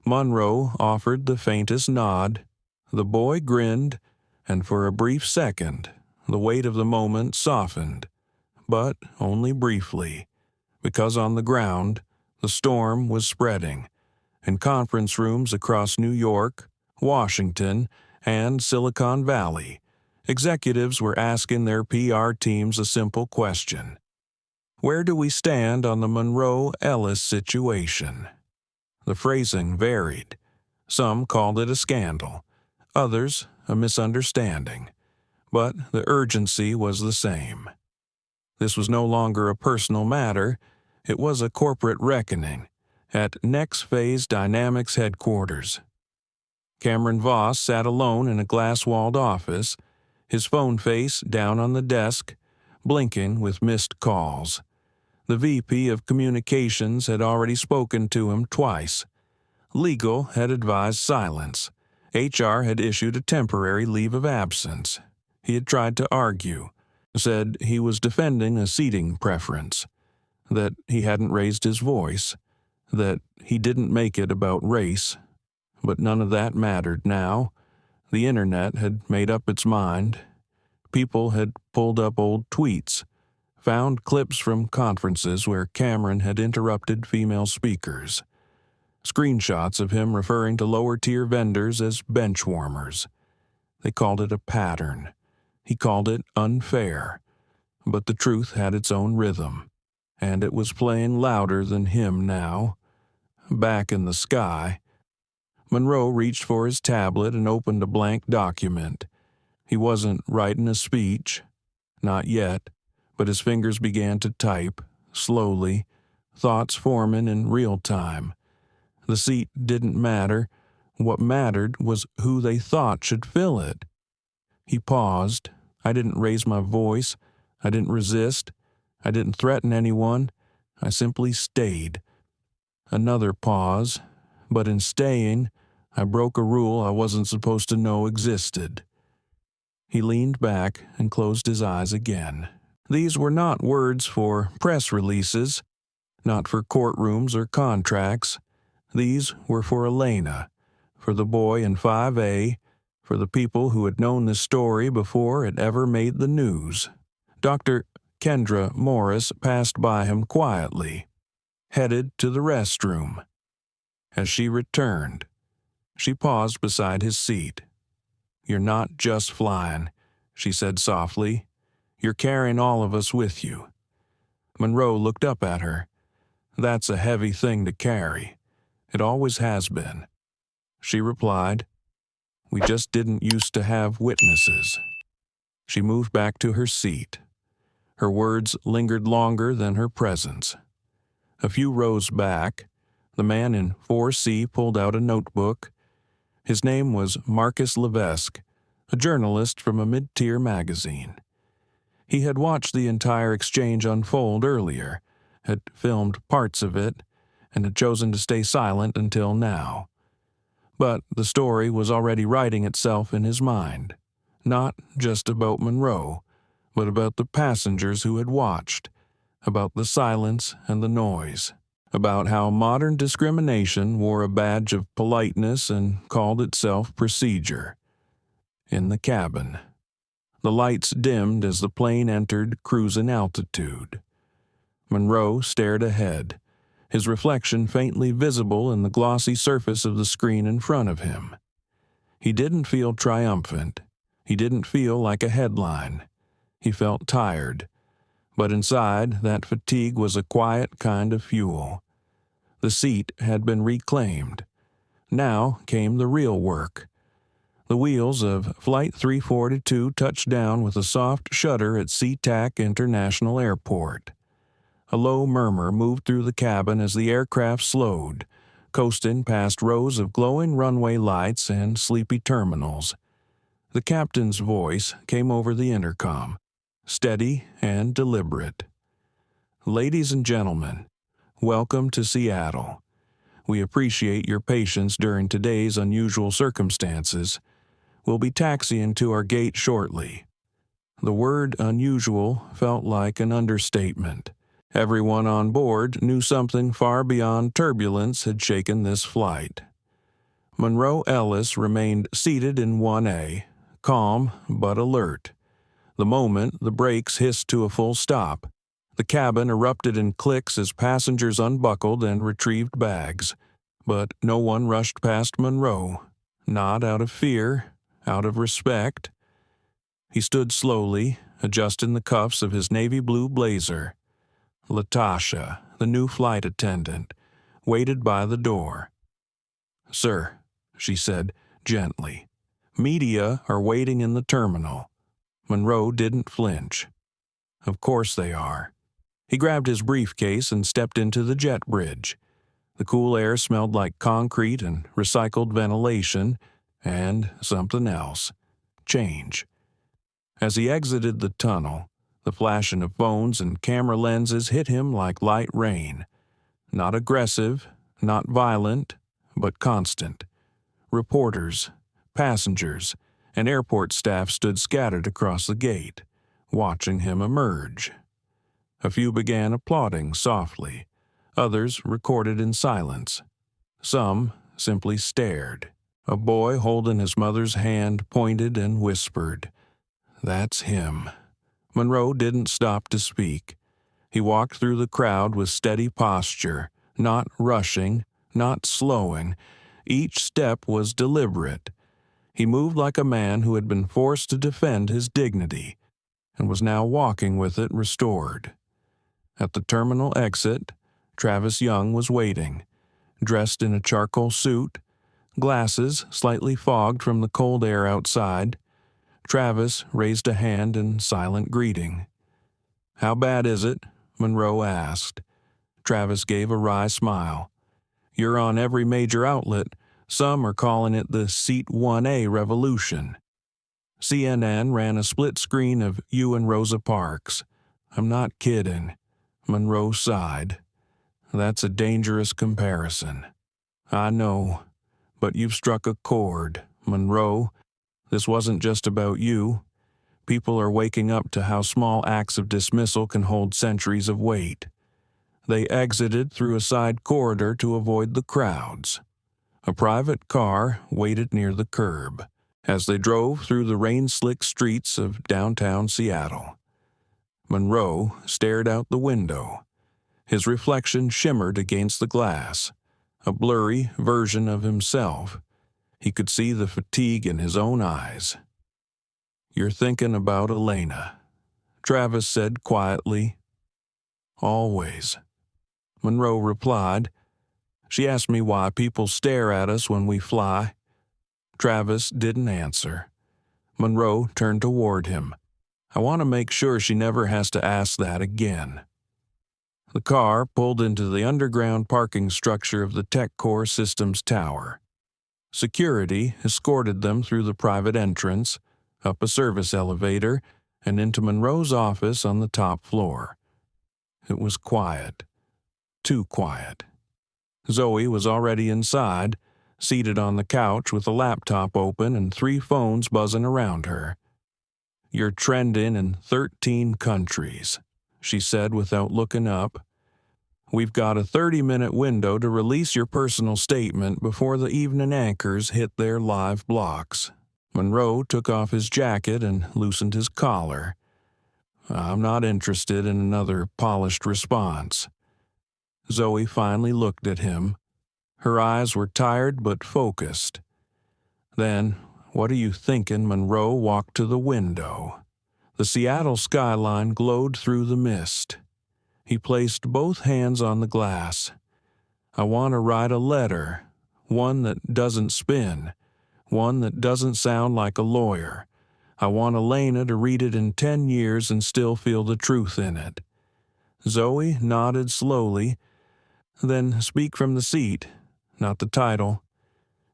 Monroe offered the faintest nod. The boy grinned, and for a brief second, the weight of the moment softened, but only briefly, because on the ground, the storm was spreading. In conference rooms across New York, Washington, and Silicon Valley, executives were asking their PR teams a simple question: where do we stand on the Monroe-Ellis situation? The phrasing varied. Some called it a scandal, others a misunderstanding, but the urgency was the same. This was no longer a personal matter, it was a corporate reckoning at Next Phase Dynamics headquarters. Cameron Voss sat alone in a glass-walled office, his phone face down on the desk, blinking with missed calls. The VP of Communications had already spoken to him twice. Legal had advised silence. HR had issued a temporary leave of absence. He had tried to argue, said he was defending a seating preference, that he hadn't raised his voice, that he didn't make it about race. But none of that mattered now. The internet had made up its mind. People had pulled up old tweets, found clips from conferences where Cameron had interrupted female speakers, screenshots of him referring to lower-tier vendors as benchwarmers. They called it a pattern. He called it unfair. But the truth had its own rhythm, and it was playing louder than him now. Back in the sky, Monroe reached for his tablet and opened a blank document. He wasn't writing a speech, not yet, but his fingers began to type, slowly, thoughts forming in real time. The seat didn't matter. What mattered was who they thought should fill it. He paused. I didn't raise my voice. I didn't resist. I didn't threaten anyone. I simply stayed. Another pause, but in staying, I broke a rule I wasn't supposed to know existed. He leaned back and closed his eyes again. These were not words for press releases, not for courtrooms or contracts. These were for Elena, for the boy in 5A, for the people who had known this story before it ever made the news. Dr. Kendra Morris passed by him quietly, headed to the restroom. As she returned, she paused beside his seat. "You're not just flying," she said softly. "You're carrying all of us with you." Monroe looked up at her. "That's a heavy thing to carry. It always has been." She replied, "We just didn't used to have witnesses." She moved back to her seat. Her words lingered longer than her presence. A few rows back, the man in 4C pulled out a notebook. His name was Marcus Levesque, a journalist from a mid-tier magazine. He had watched the entire exchange unfold earlier, had filmed parts of it, and had chosen to stay silent until now. But the story was already writing itself in his mind, not just about Monroe, but about the passengers who had watched, about the silence and the noise, about how modern discrimination wore a badge of politeness and called itself procedure. In the cabin, the lights dimmed as the plane entered cruising altitude. Monroe stared ahead, his reflection faintly visible in the glossy surface of the screen in front of him. He didn't feel triumphant. He didn't feel like a headline. He felt tired, but inside that fatigue was a quiet kind of fuel. The seat had been reclaimed. Now came the real work. The wheels of Flight 342 touched down with a soft shudder at SeaTac International Airport. A low murmur moved through the cabin as the aircraft slowed, coasting past rows of glowing runway lights and sleepy terminals. The captain's voice came over the intercom, steady and deliberate. "Ladies and gentlemen, welcome to Seattle. We appreciate your patience during today's unusual circumstances. We'll be taxiing to our gate shortly." The word unusual felt like an understatement. Everyone on board knew something far beyond turbulence had shaken this flight. Monroe Ellis remained seated in 1A, calm but alert. The moment the brakes hissed to a full stop, the cabin erupted in clicks as passengers unbuckled and retrieved bags. But no one rushed past Monroe, not out of fear, out of respect. He stood slowly, adjusting the cuffs of his navy blue blazer. Latasha, the new flight attendant, waited by the door. "Sir," she said gently, "media are waiting in the terminal." Monroe didn't flinch. "Of course they are." He grabbed his briefcase and stepped into the jet bridge. The cool air smelled like concrete and recycled ventilation, and something else. Change. As he exited the tunnel, the flashing of phones and camera lenses hit him like light rain. Not aggressive, not violent, but constant. Reporters, passengers, and airport staff stood scattered across the gate, watching him emerge. A few began applauding softly. Others recorded in silence. Some simply stared. A boy holding his mother's hand pointed and whispered, "That's him." Monroe didn't stop to speak. He walked through the crowd with steady posture, not rushing, not slowing. Each step was deliberate. He moved like a man who had been forced to defend his dignity, and was now walking with it restored. At the terminal exit, Travis Young was waiting, dressed in a charcoal suit, glasses slightly fogged from the cold air outside. Travis raised a hand in silent greeting. "How bad is it?" Monroe asked. Travis gave a wry smile. "You're on every major outlet. Some are calling it the Seat 1A revolution." CNN ran a split screen of you and Rosa Parks. "I'm not kidding." Monroe sighed. "That's a dangerous comparison." "I know, but you've struck a chord, Monroe. This wasn't just about you. People are waking up to how small acts of dismissal can hold centuries of weight." They exited through a side corridor to avoid the crowds. A private car waited near the curb as they drove through the rain-slicked streets of downtown Seattle. Monroe stared out the window. His reflection shimmered against the glass, a blurry version of himself. He could see the fatigue in his own eyes. "You're thinking about Elena," Travis said quietly. "Always." Monroe replied. "She asked me why people stare at us when we fly." Travis didn't answer. Monroe turned toward him. "I want to make sure she never has to ask that again." The car pulled into the underground parking structure of the TechCore Systems Tower. Security escorted them through the private entrance, up a service elevator, and into Monroe's office on the top floor. It was quiet. Too quiet. Zoe was already inside, seated on the couch with a laptop open and 3 phones buzzing around her. "You're trending in 13 countries," she said without looking up. "We've got a 30-minute window to release your personal statement before the evening anchors hit their live blocks." Monroe took off his jacket and loosened his collar. "I'm not interested in another polished response." Zoe finally looked at him. Her eyes were tired but focused. "Then, what are you thinking?" Monroe walked to the window. The Seattle skyline glowed through the mist. He placed both hands on the glass. "I want to write a letter, one that doesn't spin, one that doesn't sound like a lawyer. I want Elena to read it in 10 years and still feel the truth in it." Zoe nodded slowly. "Then speak from the seat, not the title."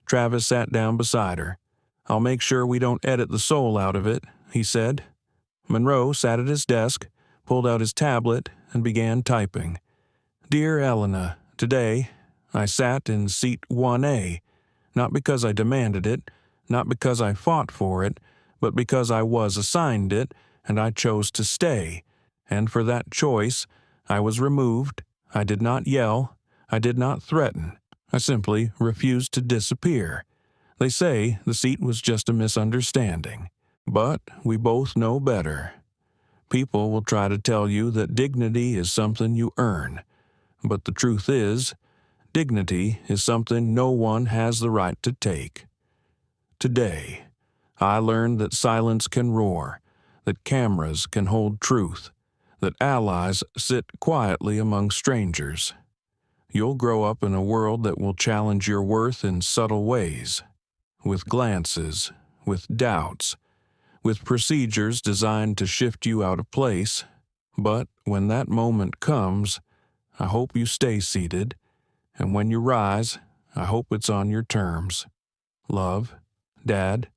Travis sat down beside her. "I'll make sure we don't edit the soul out of it," he said. Monroe sat at his desk, pulled out his tablet, and began typing. "Dear Elena, today I sat in seat 1A, not because I demanded it, not because I fought for it, but because I was assigned it, and I chose to stay. And for that choice, I was removed. I did not yell. I did not threaten. I simply refused to disappear. They say the seat was just a misunderstanding. But we both know better. People will try to tell you that dignity is something you earn. But the truth is, dignity is something no one has the right to take. Today, I learned that silence can roar, that cameras can hold truth, that allies sit quietly among strangers. You'll grow up in a world that will challenge your worth in subtle ways, with glances, with doubts, with procedures designed to shift you out of place. But when that moment comes, I hope you stay seated, and when you rise, I hope it's on your terms. Love, Dad."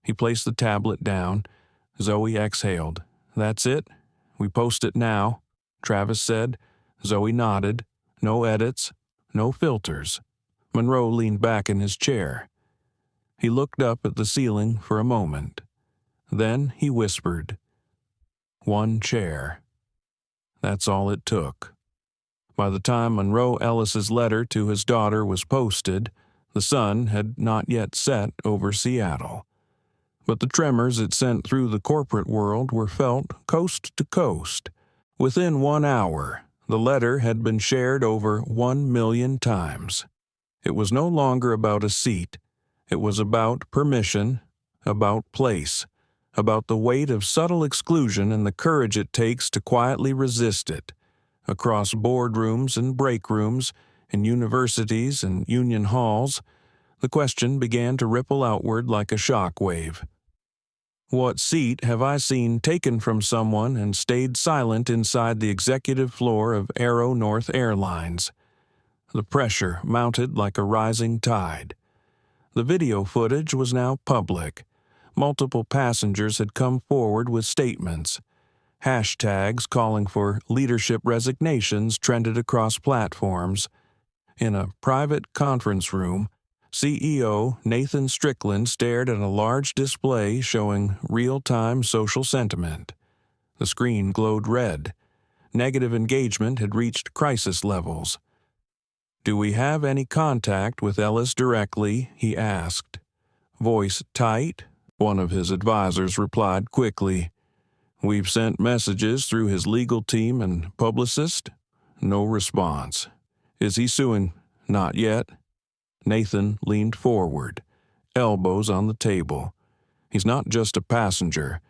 He placed the tablet down. Zoe exhaled. "That's it? We post it now," Travis said. Zoe nodded. No edits, no filters. Monroe leaned back in his chair. He looked up at the ceiling for a moment. Then he whispered, "One chair." That's all it took. By the time Monroe Ellis's letter to his daughter was posted, the sun had not yet set over Seattle. But the tremors it sent through the corporate world were felt coast to coast. Within 1 hour, the letter had been shared over 1 million times. It was no longer about a seat. It was about permission, about place, about the weight of subtle exclusion and the courage it takes to quietly resist it. Across boardrooms and break rooms, in universities and union halls, the question began to ripple outward like a shock wave. What seat have I seen taken from someone and stayed silent inside the executive floor of Aero North Airlines? The pressure mounted like a rising tide. The video footage was now public. Multiple passengers had come forward with statements. Hashtags calling for leadership resignations trended across platforms. In a private conference room, CEO Nathan Strickland stared at a large display showing real-time social sentiment. The screen glowed red. Negative engagement had reached crisis levels. "Do we have any contact with Ellis directly?" he asked. Voice tight, one of his advisors replied quickly. "We've sent messages through his legal team and publicist. No response. Is he suing?" "Not yet." Nathan leaned forward, elbows on the table. "He's not just a passenger.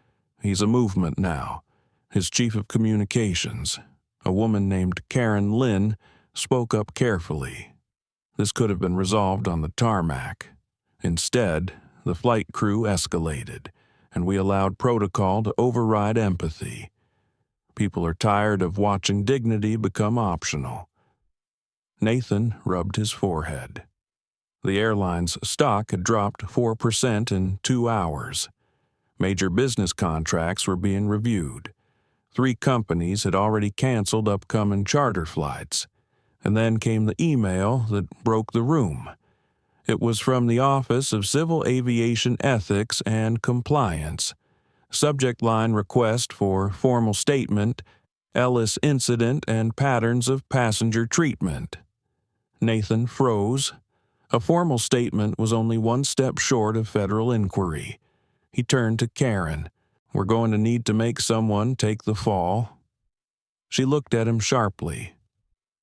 He's a movement now. His chief of communications, a woman named Karen Lynn, spoke up carefully. This could have been resolved on the tarmac. Instead, the flight crew escalated, and we allowed protocol to override empathy. People are tired of watching dignity become optional." Nathan rubbed his forehead. The airline's stock had dropped 4% in 2 hours. Major business contracts were being reviewed. 3 companies had already canceled upcoming charter flights. And then came the email that broke the room. It was from the Office of Civil Aviation Ethics and Compliance. Subject line request for formal statement, Ellis incident and patterns of passenger treatment. Nathan froze. A formal statement was only one step short of federal inquiry. He turned to Karen. We're going to need to make someone take the fall. She looked at him sharply.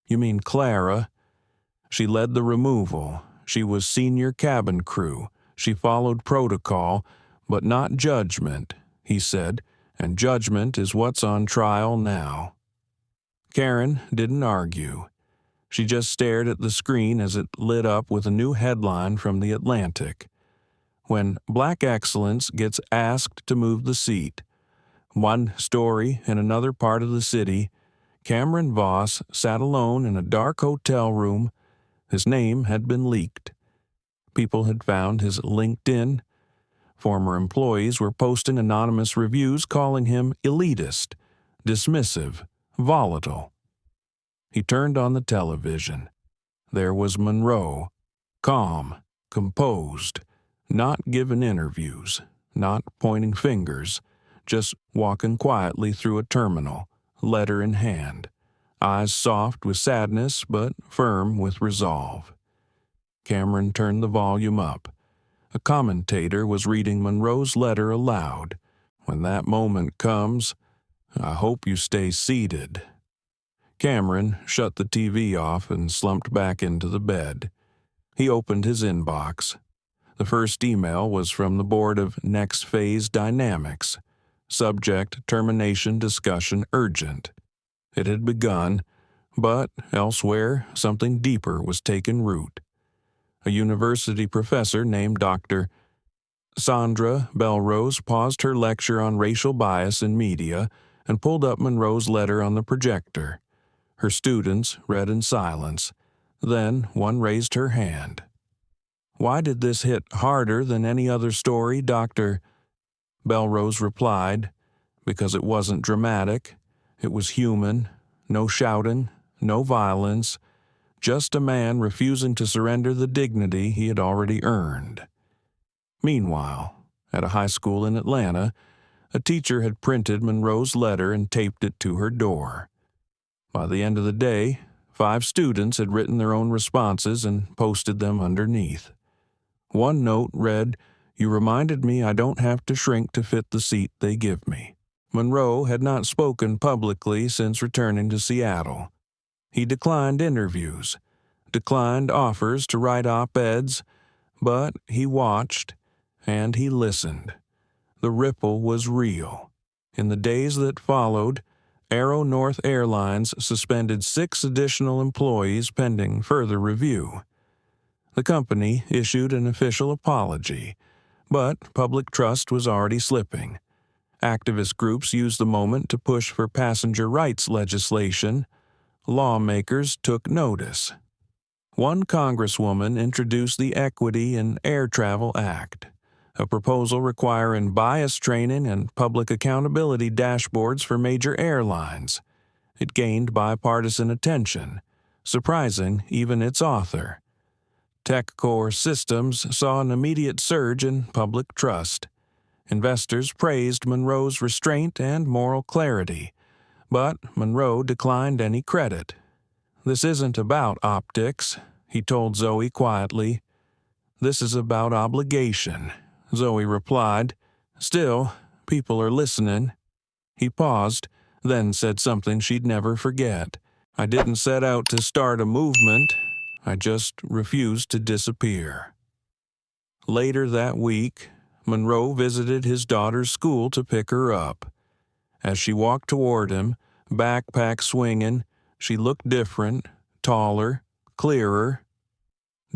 You mean Clara? She led the removal. She was senior cabin crew. She followed protocol, but not judgment, he said, and judgment is what's on trial now. Karen didn't argue. She just stared at the screen as it lit up with a new headline from The Atlantic. When Black Excellence gets asked to move the seat. One story in another part of the city, Cameron Voss sat alone in a dark hotel room. His name had been leaked. People had found his LinkedIn. Former employees were posting anonymous reviews calling him elitist, dismissive, volatile. He turned on the television. There was Monroe, calm, composed, not giving interviews, not pointing fingers, just walking quietly through a terminal, letter in hand, eyes soft with sadness but firm with resolve. Cameron turned the volume up. A commentator was reading Monroe's letter aloud. When that moment comes, I hope you stay seated. Cameron shut the TV off and slumped back into the bed. He opened his inbox. The first email was from the board of Next Phase Dynamics. Subject, termination discussion urgent. It had begun, but elsewhere something deeper was taking root. A university professor named Dr. Sandra Belrose paused her lecture on racial bias in media and pulled up Monroe's letter on the projector. Her students read in silence. Then one raised her hand. Why did this hit harder than any other story, Dr. Belrose replied, because it wasn't dramatic. It was human. No shouting, no violence. Just a man refusing to surrender the dignity he had already earned. Meanwhile, at a high school in Atlanta, a teacher had printed Monroe's letter and taped it to her door. By the end of the day, 5 students had written their own responses and posted them underneath. One note read, "You reminded me I don't have to shrink to fit the seat they give me." Monroe had not spoken publicly since returning to Seattle. He declined interviews, declined offers to write op-eds, but he watched and he listened. The ripple was real. In the days that followed, Aero North Airlines suspended 6 additional employees pending further review. The company issued an official apology, but public trust was already slipping. Activist groups used the moment to push for passenger rights legislation. Lawmakers took notice. One congresswoman introduced the Equity in Air Travel Act, a proposal requiring bias training and public accountability dashboards for major airlines. It gained bipartisan attention, surprising even its author. TechCore Systems saw an immediate surge in public trust. Investors praised Monroe's restraint and moral clarity, but Monroe declined any credit. "This isn't about optics," he told Zoe quietly. "This is about obligation," Zoe replied. "Still, people are listening." He paused, then said something she'd never forget. "I didn't set out to start a movement. I just refused to disappear." Later that week, Monroe visited his daughter's school to pick her up. As she walked toward him, backpack swinging, she looked different, taller, clearer.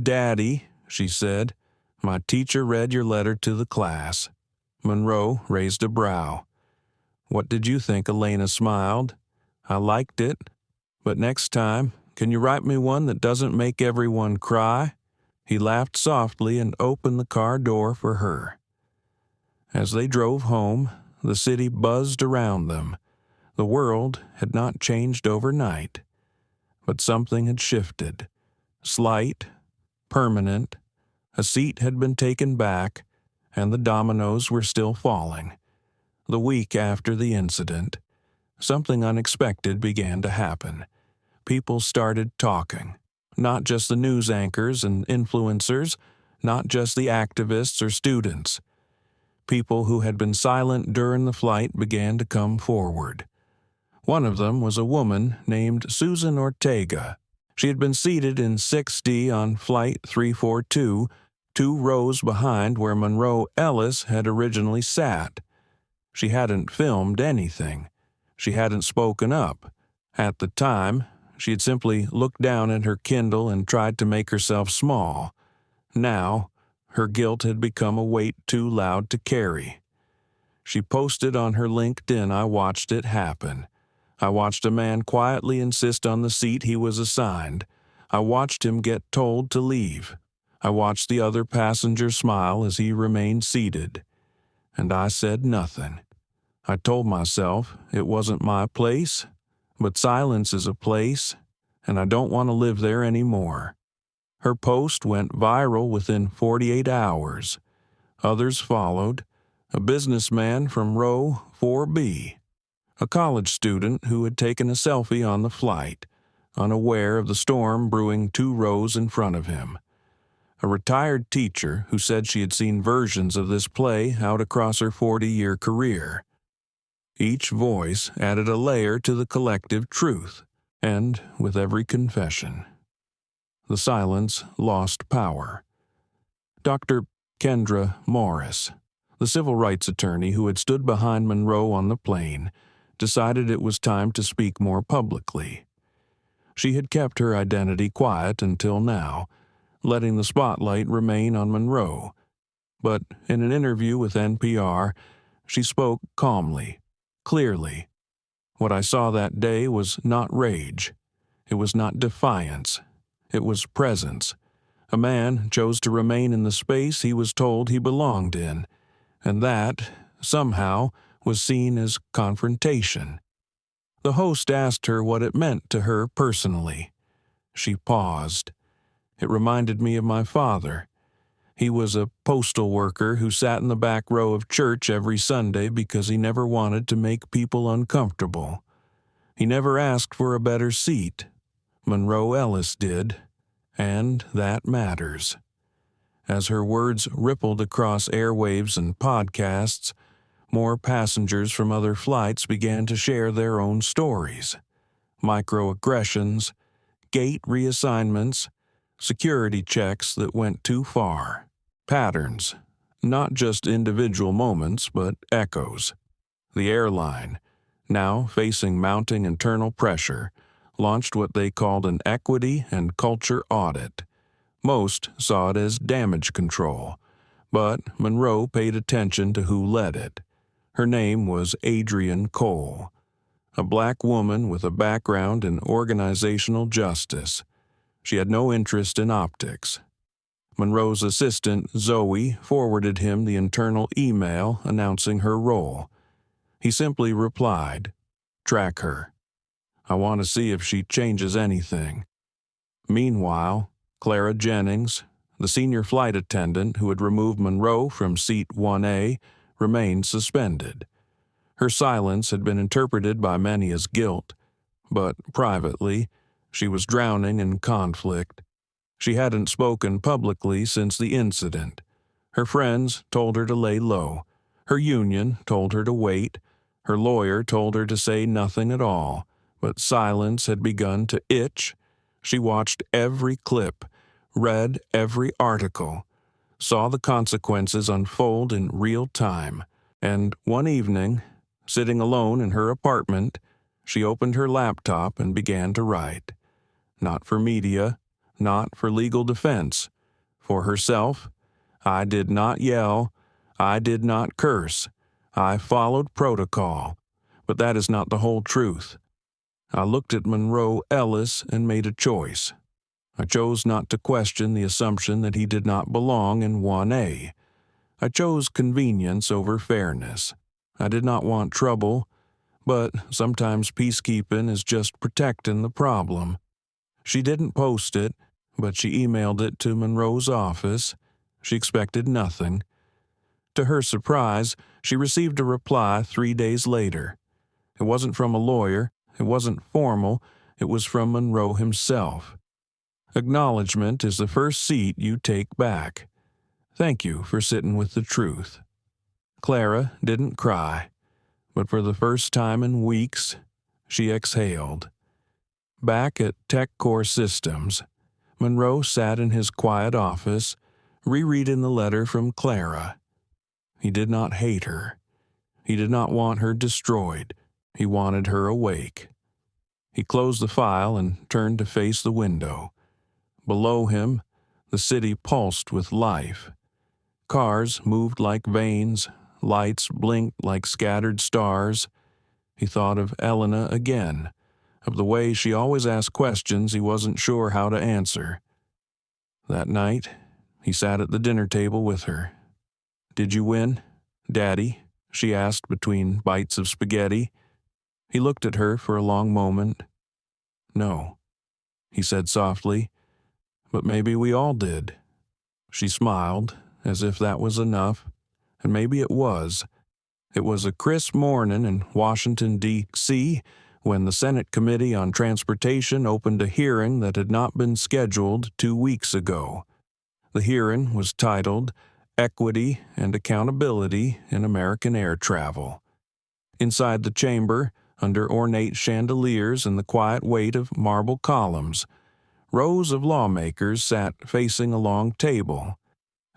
"Daddy," she said, "my teacher read your letter to the class." Monroe raised a brow. "What did you think?" Elena smiled. "I liked it. But next time, can you write me one that doesn't make everyone cry?" He laughed softly and opened the car door for her. As they drove home, the city buzzed around them. The world had not changed overnight, but something had shifted. Slight, permanent, a seat had been taken back, and the dominoes were still falling. The week after the incident, something unexpected began to happen. People started talking. Not just the news anchors and influencers, not just the activists or students. People who had been silent during the flight began to come forward. One of them was a woman named Susan Ortega. She had been seated in 6D on Flight 342, 2 rows behind where Monroe Ellis had originally sat. She hadn't filmed anything. She hadn't spoken up. At the time, she had simply looked down at her Kindle and tried to make herself small. Now, her guilt had become a weight too loud to carry. She posted on her LinkedIn, "I watched it happen. I watched a man quietly insist on the seat he was assigned. I watched him get told to leave. I watched the other passenger smile as he remained seated. And I said nothing. I told myself it wasn't my place, but silence is a place, and I don't want to live there anymore." Her post went viral within 48 hours. Others followed. A businessman from row 4B. A college student who had taken a selfie on the flight, unaware of the storm brewing 2 rows in front of him. A retired teacher who said she had seen versions of this play out across her 40-year career. Each voice added a layer to the collective truth, and with every confession, the silence lost power. Dr. Kendra Morris, the civil rights attorney who had stood behind Monroe on the plane, decided it was time to speak more publicly. She had kept her identity quiet until now, letting the spotlight remain on Monroe. But in an interview with NPR, she spoke calmly, clearly. "What I saw that day was not rage. It was not defiance. It was presence. A man chose to remain in the space he was told he belonged in, and that, somehow, was seen as confrontation." The host asked her what it meant to her personally. She paused. "It reminded me of my father. He was a postal worker who sat in the back row of church every Sunday because he never wanted to make people uncomfortable. He never asked for a better seat. Monroe Ellis did, and that matters." As her words rippled across airwaves and podcasts, more passengers from other flights began to share their own stories. Microaggressions, gate reassignments, security checks that went too far. Patterns, not just individual moments, but echoes. The airline, now facing mounting internal pressure, launched what they called an equity and culture audit. Most saw it as damage control, but Monroe paid attention to who led it. Her name was Adrienne Cole, a black woman with a background in organizational justice. She had no interest in optics. Monroe's assistant, Zoe, forwarded him the internal email announcing her role. He simply replied, "Track her. I want to see if she changes anything." Meanwhile, Clara Jennings, the senior flight attendant who had removed Monroe from seat 1A, remained suspended. Her silence had been interpreted by many as guilt, but privately, she was drowning in conflict. She hadn't spoken publicly since the incident. Her friends told her to lay low. Her union told her to wait. Her lawyer told her to say nothing at all, but silence had begun to itch. She watched every clip, read every article, saw the consequences unfold in real time, and one evening, sitting alone in her apartment, she opened her laptop and began to write. Not for media, not for legal defense. For herself, "I did not yell. I did not curse. I followed protocol. But that is not the whole truth. I looked at Monroe Ellis and made a choice. I chose not to question the assumption that he did not belong in 1A. I chose convenience over fairness. I did not want trouble, but sometimes peacekeeping is just protecting the problem. She didn't post it, but she emailed it to Monroe's office. She expected nothing. To her surprise, she received a reply 3 days later. It wasn't from a lawyer, it wasn't formal, it was from Monroe himself. Acknowledgement is the first seat you take back. Thank you for sitting with the truth. Clara didn't cry, but for the first time in weeks, she exhaled. Back at Tech Core Systems, Monroe sat in his quiet office, rereading the letter from Clara. He did not hate her. He did not want her destroyed. He wanted her awake. He closed the file and turned to face the window. Below him, the city pulsed with life. Cars moved like veins, lights blinked like scattered stars. He thought of Elena again, of the way she always asked questions he wasn't sure how to answer. That night, he sat at the dinner table with her. "Did you win, Daddy?" she asked between bites of spaghetti. He looked at her for a long moment. "No," he said softly, "but maybe we all did." She smiled, as if that was enough, and maybe it was. It was a crisp morning in Washington, D.C., when the Senate Committee on Transportation opened a hearing that had not been scheduled 2 weeks ago. The hearing was titled Equity and Accountability in American Air Travel. Inside the chamber, under ornate chandeliers and the quiet weight of marble columns, rows of lawmakers sat facing a long table,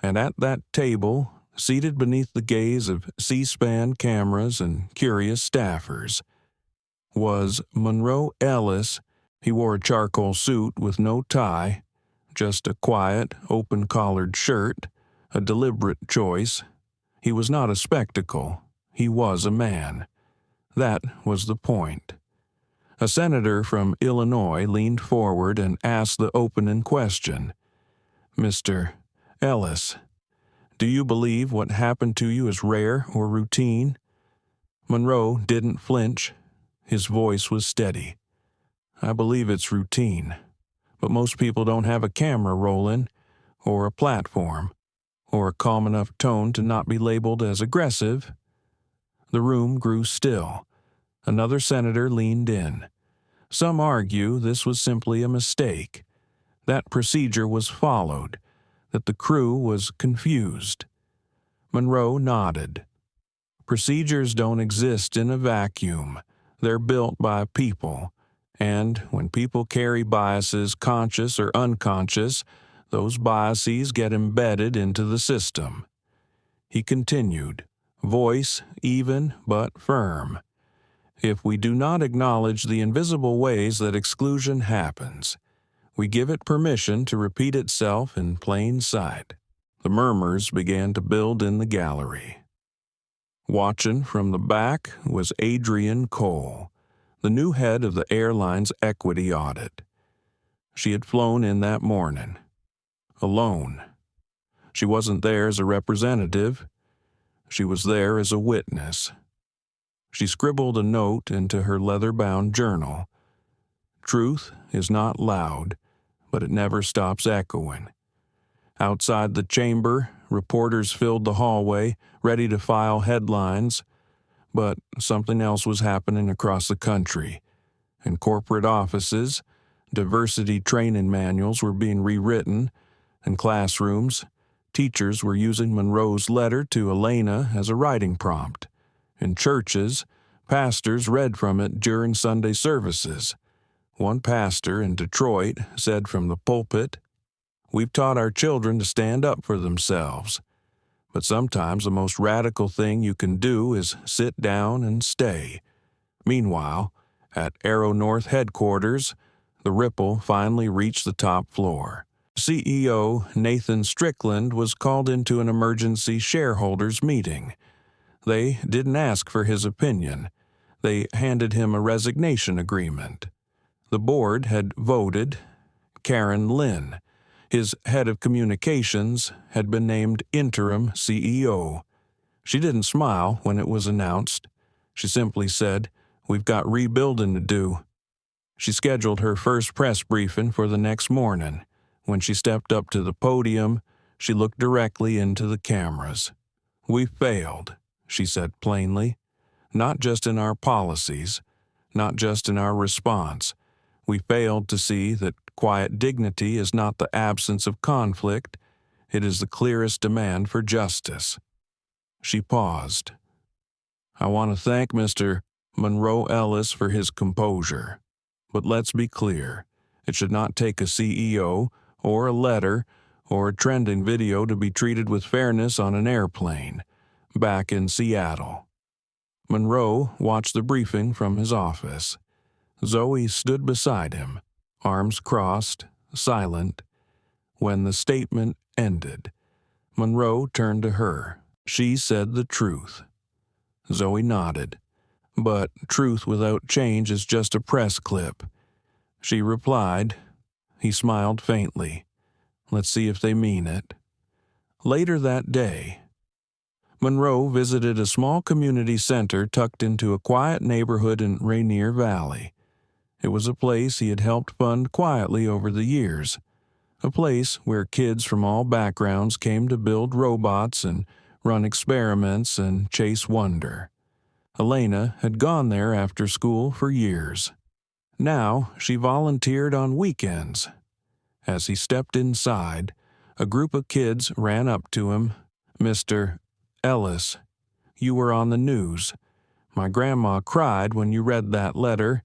and at that table, seated beneath the gaze of C-SPAN cameras and curious staffers, was Monroe Ellis. He wore a charcoal suit with no tie, just a quiet, open-collared shirt, a deliberate choice. He was not a spectacle. He was a man. That was the point. A senator from Illinois leaned forward and asked the opening question. "Mr. Ellis, do you believe what happened to you is rare or routine?" Monroe didn't flinch. His voice was steady. "I believe it's routine, but most people don't have a camera rolling, or a platform, or a calm enough tone to not be labeled as aggressive." The room grew still. Another senator leaned in. Some argue this was simply a mistake, that procedure was followed, that the crew was confused. Monroe nodded. Procedures don't exist in a vacuum. They're built by people, and when people carry biases, conscious or unconscious, those biases get embedded into the system. He continued, voice even but firm. If we do not acknowledge the invisible ways that exclusion happens, we give it permission to repeat itself in plain sight. The murmurs began to build in the gallery. Watching from the back was Adrienne Cole, the new head of the airline's equity audit. She had flown in that morning, alone. She wasn't there as a representative. She was there as a witness. She scribbled a note into her leather-bound journal. Truth is not loud, but it never stops echoing. Outside the chamber, reporters filled the hallway, ready to file headlines, but something else was happening across the country. In corporate offices, diversity training manuals were being rewritten. In classrooms, teachers were using Monroe's letter to Elena as a writing prompt. In churches, pastors read from it during Sunday services. One pastor in Detroit said from the pulpit, "We've taught our children to stand up for themselves, but sometimes the most radical thing you can do is sit down and stay." Meanwhile, at Aero North headquarters, the ripple finally reached the top floor. CEO Nathan Strickland was called into an emergency shareholders meeting. They didn't ask for his opinion. They handed him a resignation agreement. The board had voted, Karen Lynn. His head of communications had been named interim CEO. She didn't smile when it was announced. She simply said, "We've got rebuilding to do." She scheduled her first press briefing for the next morning. When she stepped up to the podium, she looked directly into the cameras. "We failed," she said plainly. "Not just in our policies, not just in our response. We failed to see that quiet dignity is not the absence of conflict, it is the clearest demand for justice." She paused. "I want to thank Mr. Monroe Ellis for his composure. But let's be clear, it should not take a CEO or a letter or a trending video to be treated with fairness on an airplane." Back in Seattle, Monroe watched the briefing from his office. Zoe stood beside him, arms crossed, silent. When the statement ended, Monroe turned to her. "She said the truth." Zoe nodded. "But truth without change is just a press clip." She replied. He smiled faintly. "Let's see if they mean it." Later that day, Monroe visited a small community center tucked into a quiet neighborhood in Rainier Valley. It was a place he had helped fund quietly over the years, a place where kids from all backgrounds came to build robots and run experiments and chase wonder. Elena had gone there after school for years. Now she volunteered on weekends. As he stepped inside, a group of kids ran up to him. "Mr. Ellis, you were on the news. My grandma cried when you read that letter.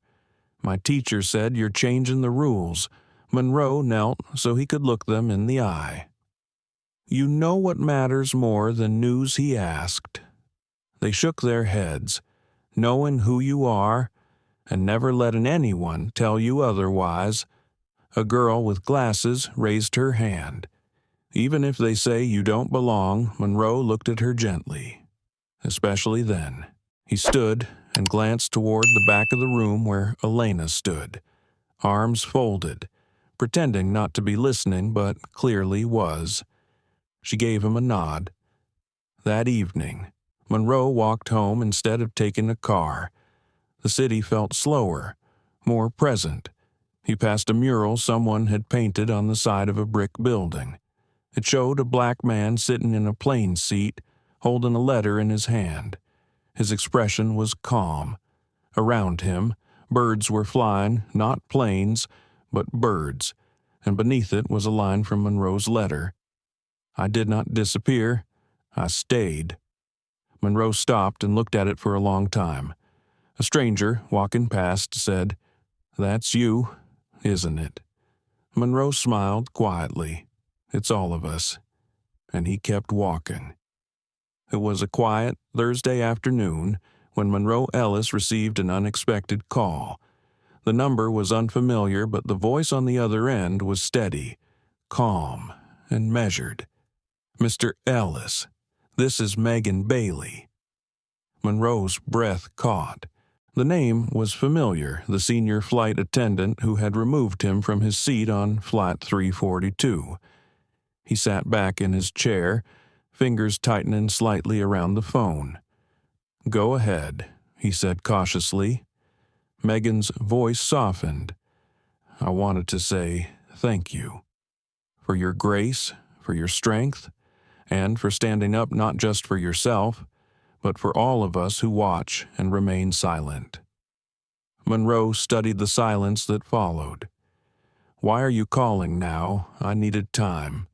My teacher said you're changing the rules." Monroe knelt so he could look them in the eye. "You know what matters more than news?" he asked. They shook their heads, knowing who you are and never letting anyone tell you otherwise. A girl with glasses raised her hand. "Even if they say you don't belong," Monroe looked at her gently. Especially then. He stood and glanced toward the back of the room where Elena stood, arms folded, pretending not to be listening but clearly was. She gave him a nod. That evening, Monroe walked home instead of taking a car. The city felt slower, more present. He passed a mural someone had painted on the side of a brick building. It showed a black man sitting in a plane seat, holding a letter in his hand. His expression was calm. Around him, birds were flying, not planes, but birds, and beneath it was a line from Monroe's letter. "I did not disappear. I stayed." Monroe stopped and looked at it for a long time. A stranger, walking past, said, "That's you, isn't it?" Monroe smiled quietly. "It's all of us." And he kept walking. It was a quiet Thursday afternoon when Monroe Ellis received an unexpected call. The number was unfamiliar, but the voice on the other end was steady, calm, and measured. "Mr. Ellis, this is Megan Bailey." Monroe's breath caught. The name was familiar, the senior flight attendant who had removed him from his seat on Flight 342. He sat back in his chair, fingers tightening slightly around the phone. "Go ahead," he said cautiously. Megan's voice softened. "I wanted to say thank you. For your grace, for your strength, and for standing up not just for yourself, but for all of us who watch and remain silent." Monroe studied the silence that followed. "Why are you calling now?" "I needed time.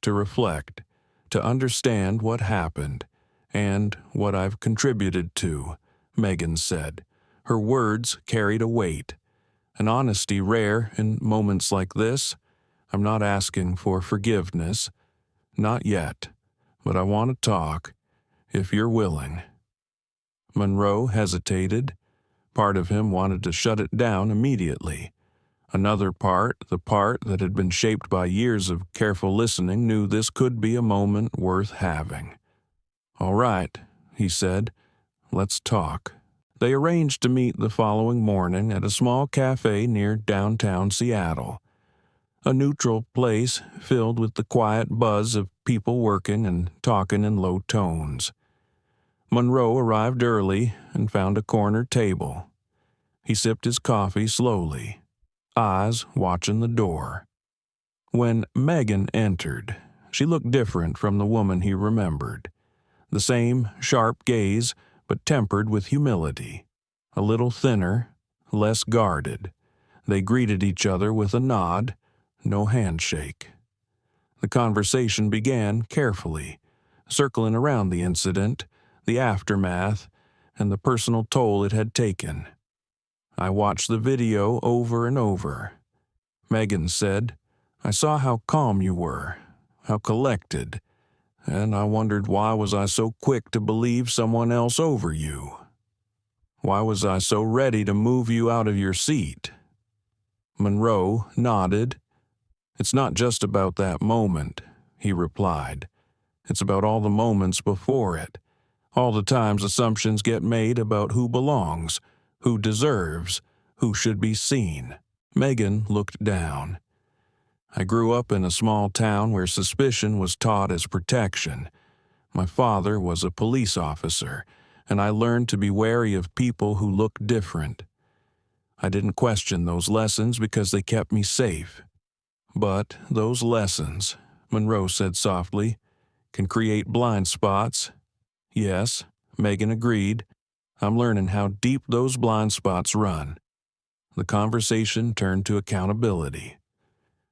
To reflect, to understand what happened, and what I've contributed to," Megan said. Her words carried a weight, an honesty rare in moments like this. "I'm not asking for forgiveness. Not yet. But I want to talk, if you're willing." Monroe hesitated. Part of him wanted to shut it down immediately. Another part, the part that had been shaped by years of careful listening, knew this could be a moment worth having. "All right," he said. "Let's talk." They arranged to meet the following morning at a small cafe near downtown Seattle. A neutral place filled with the quiet buzz of people working and talking in low tones. Monroe arrived early and found a corner table. He sipped his coffee slowly, eyes watching the door. When Megan entered, she looked different from the woman he remembered. The same sharp gaze, but tempered with humility. A little thinner, less guarded. They greeted each other with a nod, no handshake. The conversation began carefully, circling around the incident, the aftermath, and the personal toll it had taken. I watched the video over and over. Megan said, "I saw how calm you were, how collected, and I wondered why was I so quick to believe someone else over you? Why was I so ready to move you out of your seat?" Monroe nodded. "It's not just about that moment," he replied. "It's about all the moments before it. All the times assumptions get made about who belongs, who deserves, who should be seen." Megan looked down. "I grew up in a small town where suspicion was taught as protection. My father was a police officer, and I learned to be wary of people who looked different. I didn't question those lessons because they kept me safe. But those lessons," Monroe said softly, "can create blind spots." "Yes," Megan agreed. "I'm learning how deep those blind spots run." The conversation turned to accountability.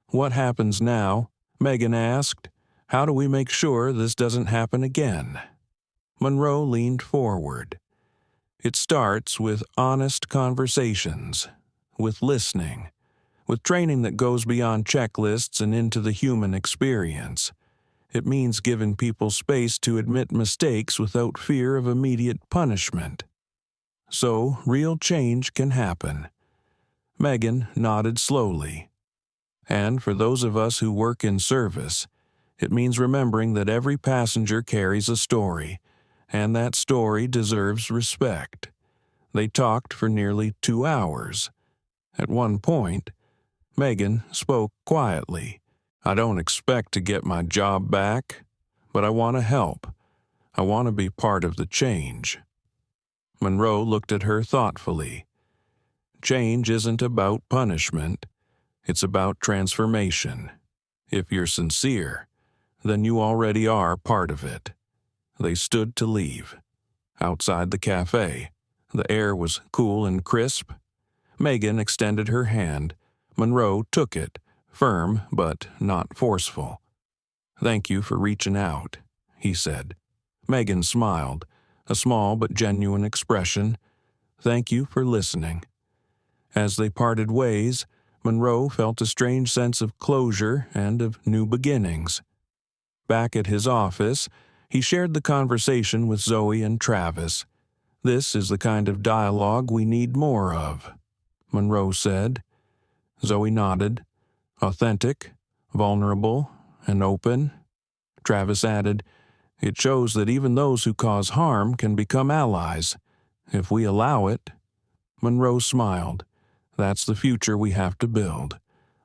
"What happens now?" Megan asked. "How do we make sure this doesn't happen again?" Monroe leaned forward. "It starts with honest conversations, with listening, with training that goes beyond checklists and into the human experience. It means giving people space to admit mistakes without fear of immediate punishment. So real change can happen." Megan nodded slowly. "And for those of us who work in service, it means remembering that every passenger carries a story, and that story deserves respect." They talked for nearly 2 hours. At one point, Megan spoke quietly. "I don't expect to get my job back, but I want to help. I want to be part of the change." Monroe looked at her thoughtfully. "Change isn't about punishment. It's about transformation. If you're sincere, then you already are part of it." They stood to leave. Outside the cafe, the air was cool and crisp. Megan extended her hand. Monroe took it, firm but not forceful. "Thank you for reaching out," he said. Megan smiled, a small but genuine expression. "Thank you for listening." As they parted ways, Monroe felt a strange sense of closure and of new beginnings. Back at his office, he shared the conversation with Zoe and Travis. "This is the kind of dialogue we need more of," Monroe said. Zoe nodded. "Authentic, vulnerable, and open." Travis added, "It shows that even those who cause harm can become allies, if we allow it." Monroe smiled. "That's the future we have to build."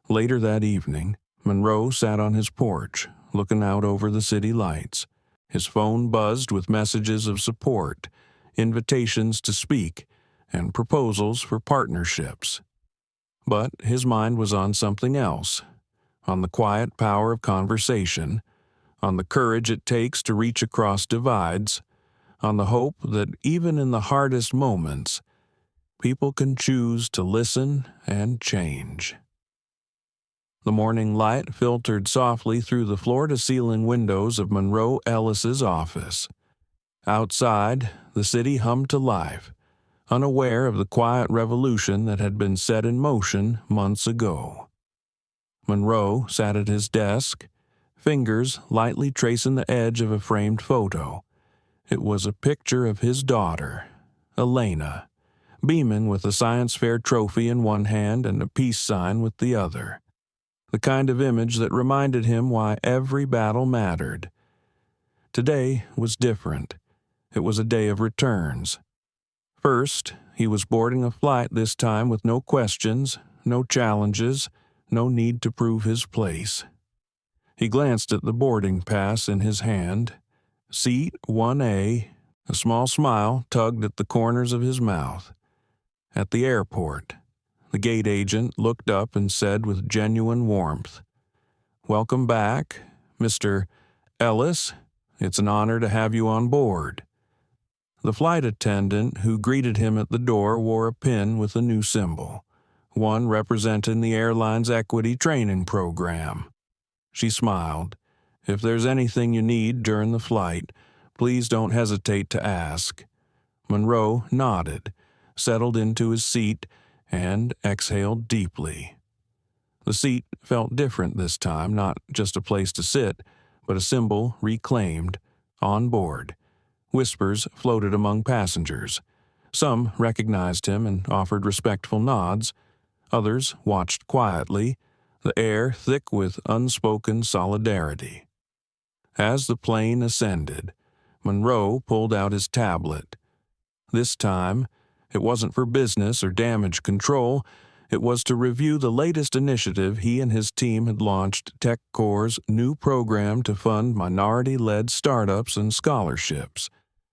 Later that evening, Monroe sat on his porch, looking out over the city lights. His phone buzzed with messages of support, invitations to speak, and proposals for partnerships. But his mind was on something else, on the quiet power of conversation, on the courage it takes to reach across divides, on the hope that even in the hardest moments, people can choose to listen and change. The morning light filtered softly through the floor-to-ceiling windows of Monroe Ellis's office. Outside, the city hummed to life, unaware of the quiet revolution that had been set in motion months ago. Monroe sat at his desk, fingers lightly tracing the edge of a framed photo. It was a picture of his daughter, Elena, beaming with a science fair trophy in one hand and a peace sign with the other. The kind of image that reminded him why every battle mattered. Today was different. It was a day of returns. First, he was boarding a flight this time with no questions, no challenges, No need to prove his place. He glanced at the boarding pass in his hand. Seat 1A. A small smile tugged at the corners of his mouth. At the airport, the gate agent looked up and said with genuine warmth, "Welcome back, Mr. Ellis. It's an honor to have you on board." The flight attendant who greeted him at the door wore a pin with a new symbol, one representing the airline's equity training program. She smiled. "If there's anything you need during the flight, please don't hesitate to ask." Monroe nodded, settled into his seat, and exhaled deeply. The seat felt different this time, not just a place to sit, but a symbol reclaimed, on board. Whispers floated among passengers. Some recognized him and offered respectful nods. Others watched quietly, the air thick with unspoken solidarity. As the plane ascended, Monroe pulled out his tablet. This time, it wasn't for business or damage control. It was to review the latest initiative he and his team had launched, TechCore's new program to fund minority-led startups and scholarships,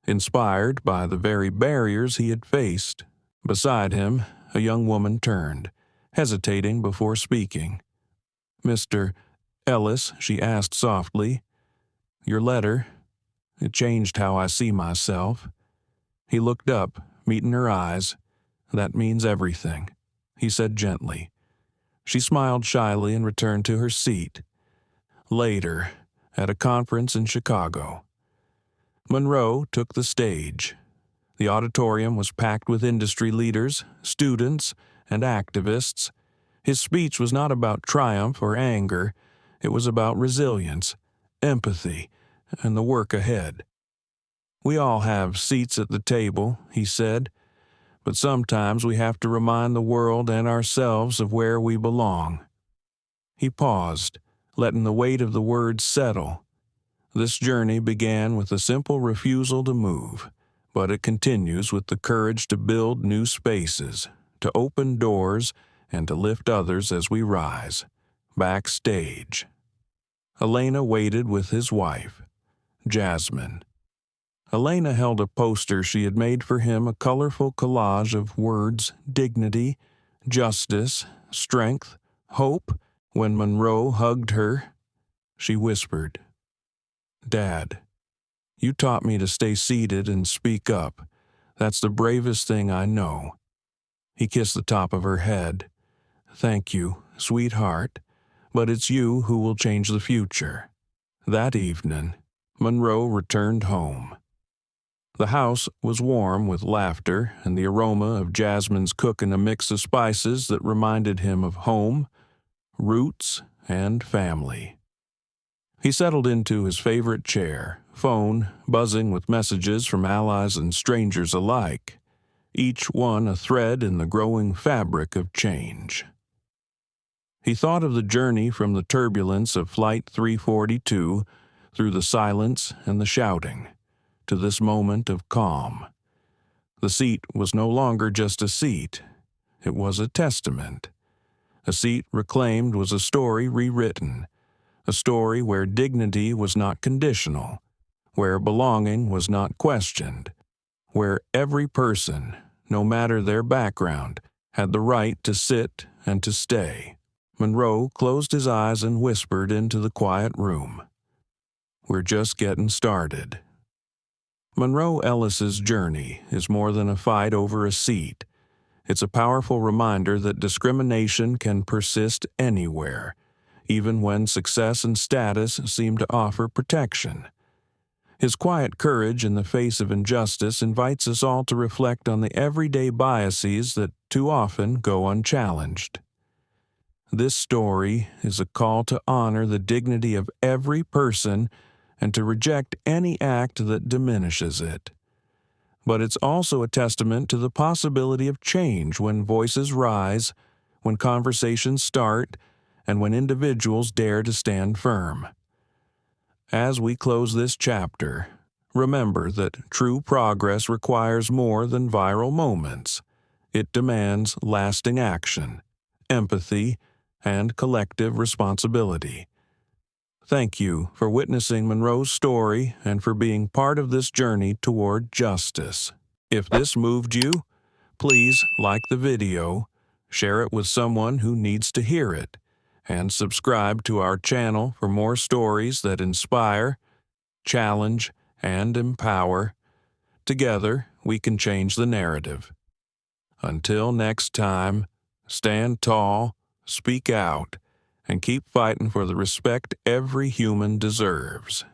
inspired by the very barriers he had faced. Beside him, a young woman turned, hesitating before speaking. "Mr. Ellis," she asked softly, "your letter, it changed how I see myself." He looked up, meeting her eyes. "That means everything," he said gently. She smiled shyly and returned to her seat. Later, at a conference in Chicago, Monroe took the stage. The auditorium was packed with industry leaders, students, and activists. His speech was not about triumph or anger. It was about resilience, empathy, and the work ahead. "We all have seats at the table," he said, "but sometimes we have to remind the world and ourselves of where we belong." He paused, letting the weight of the words settle. This journey began with a simple refusal to move, but it continues with the courage to build new spaces, to open doors, and to lift others as we rise. Backstage, Elena waited with his wife, Jasmine. Elena held a poster she had made for him, a colorful collage of words: dignity, justice, strength, hope. When Monroe hugged her, she whispered, "Dad, you taught me to stay seated and speak up. That's the bravest thing I know." He kissed the top of her head. "Thank you, sweetheart, but it's you who will change the future." That evening, Monroe returned home. The house was warm with laughter and the aroma of Jasmine's cooking, a mix of spices that reminded him of home, roots, and family. He settled into his favorite chair, phone buzzing with messages from allies and strangers alike, each one a thread in the growing fabric of change. He thought of the journey from the turbulence of Flight 342 through the silence and the shouting, to this moment of calm. The seat was no longer just a seat. It was a testament. A seat reclaimed was a story rewritten, a story where dignity was not conditional, where belonging was not questioned, where every person, no matter their background, had the right to sit and to stay. Monroe closed his eyes and whispered into the quiet room, "We're just getting started." Monroe Ellis's journey is more than a fight over a seat. It's a powerful reminder that discrimination can persist anywhere, even when success and status seem to offer protection. His quiet courage in the face of injustice invites us all to reflect on the everyday biases that too often go unchallenged. This story is a call to honor the dignity of every person and to reject any act that diminishes it. But it's also a testament to the possibility of change when voices rise, when conversations start, and when individuals dare to stand firm. As we close this chapter, remember that true progress requires more than viral moments. It demands lasting action, empathy, and collective responsibility. Thank you for witnessing Monroe's story and for being part of this journey toward justice. If this moved you, please like the video, share it with someone who needs to hear it, and subscribe to our channel for more stories that inspire, challenge, and empower. Together, we can change the narrative. Until next time, stand tall, speak out, and keep fighting for the respect every human deserves.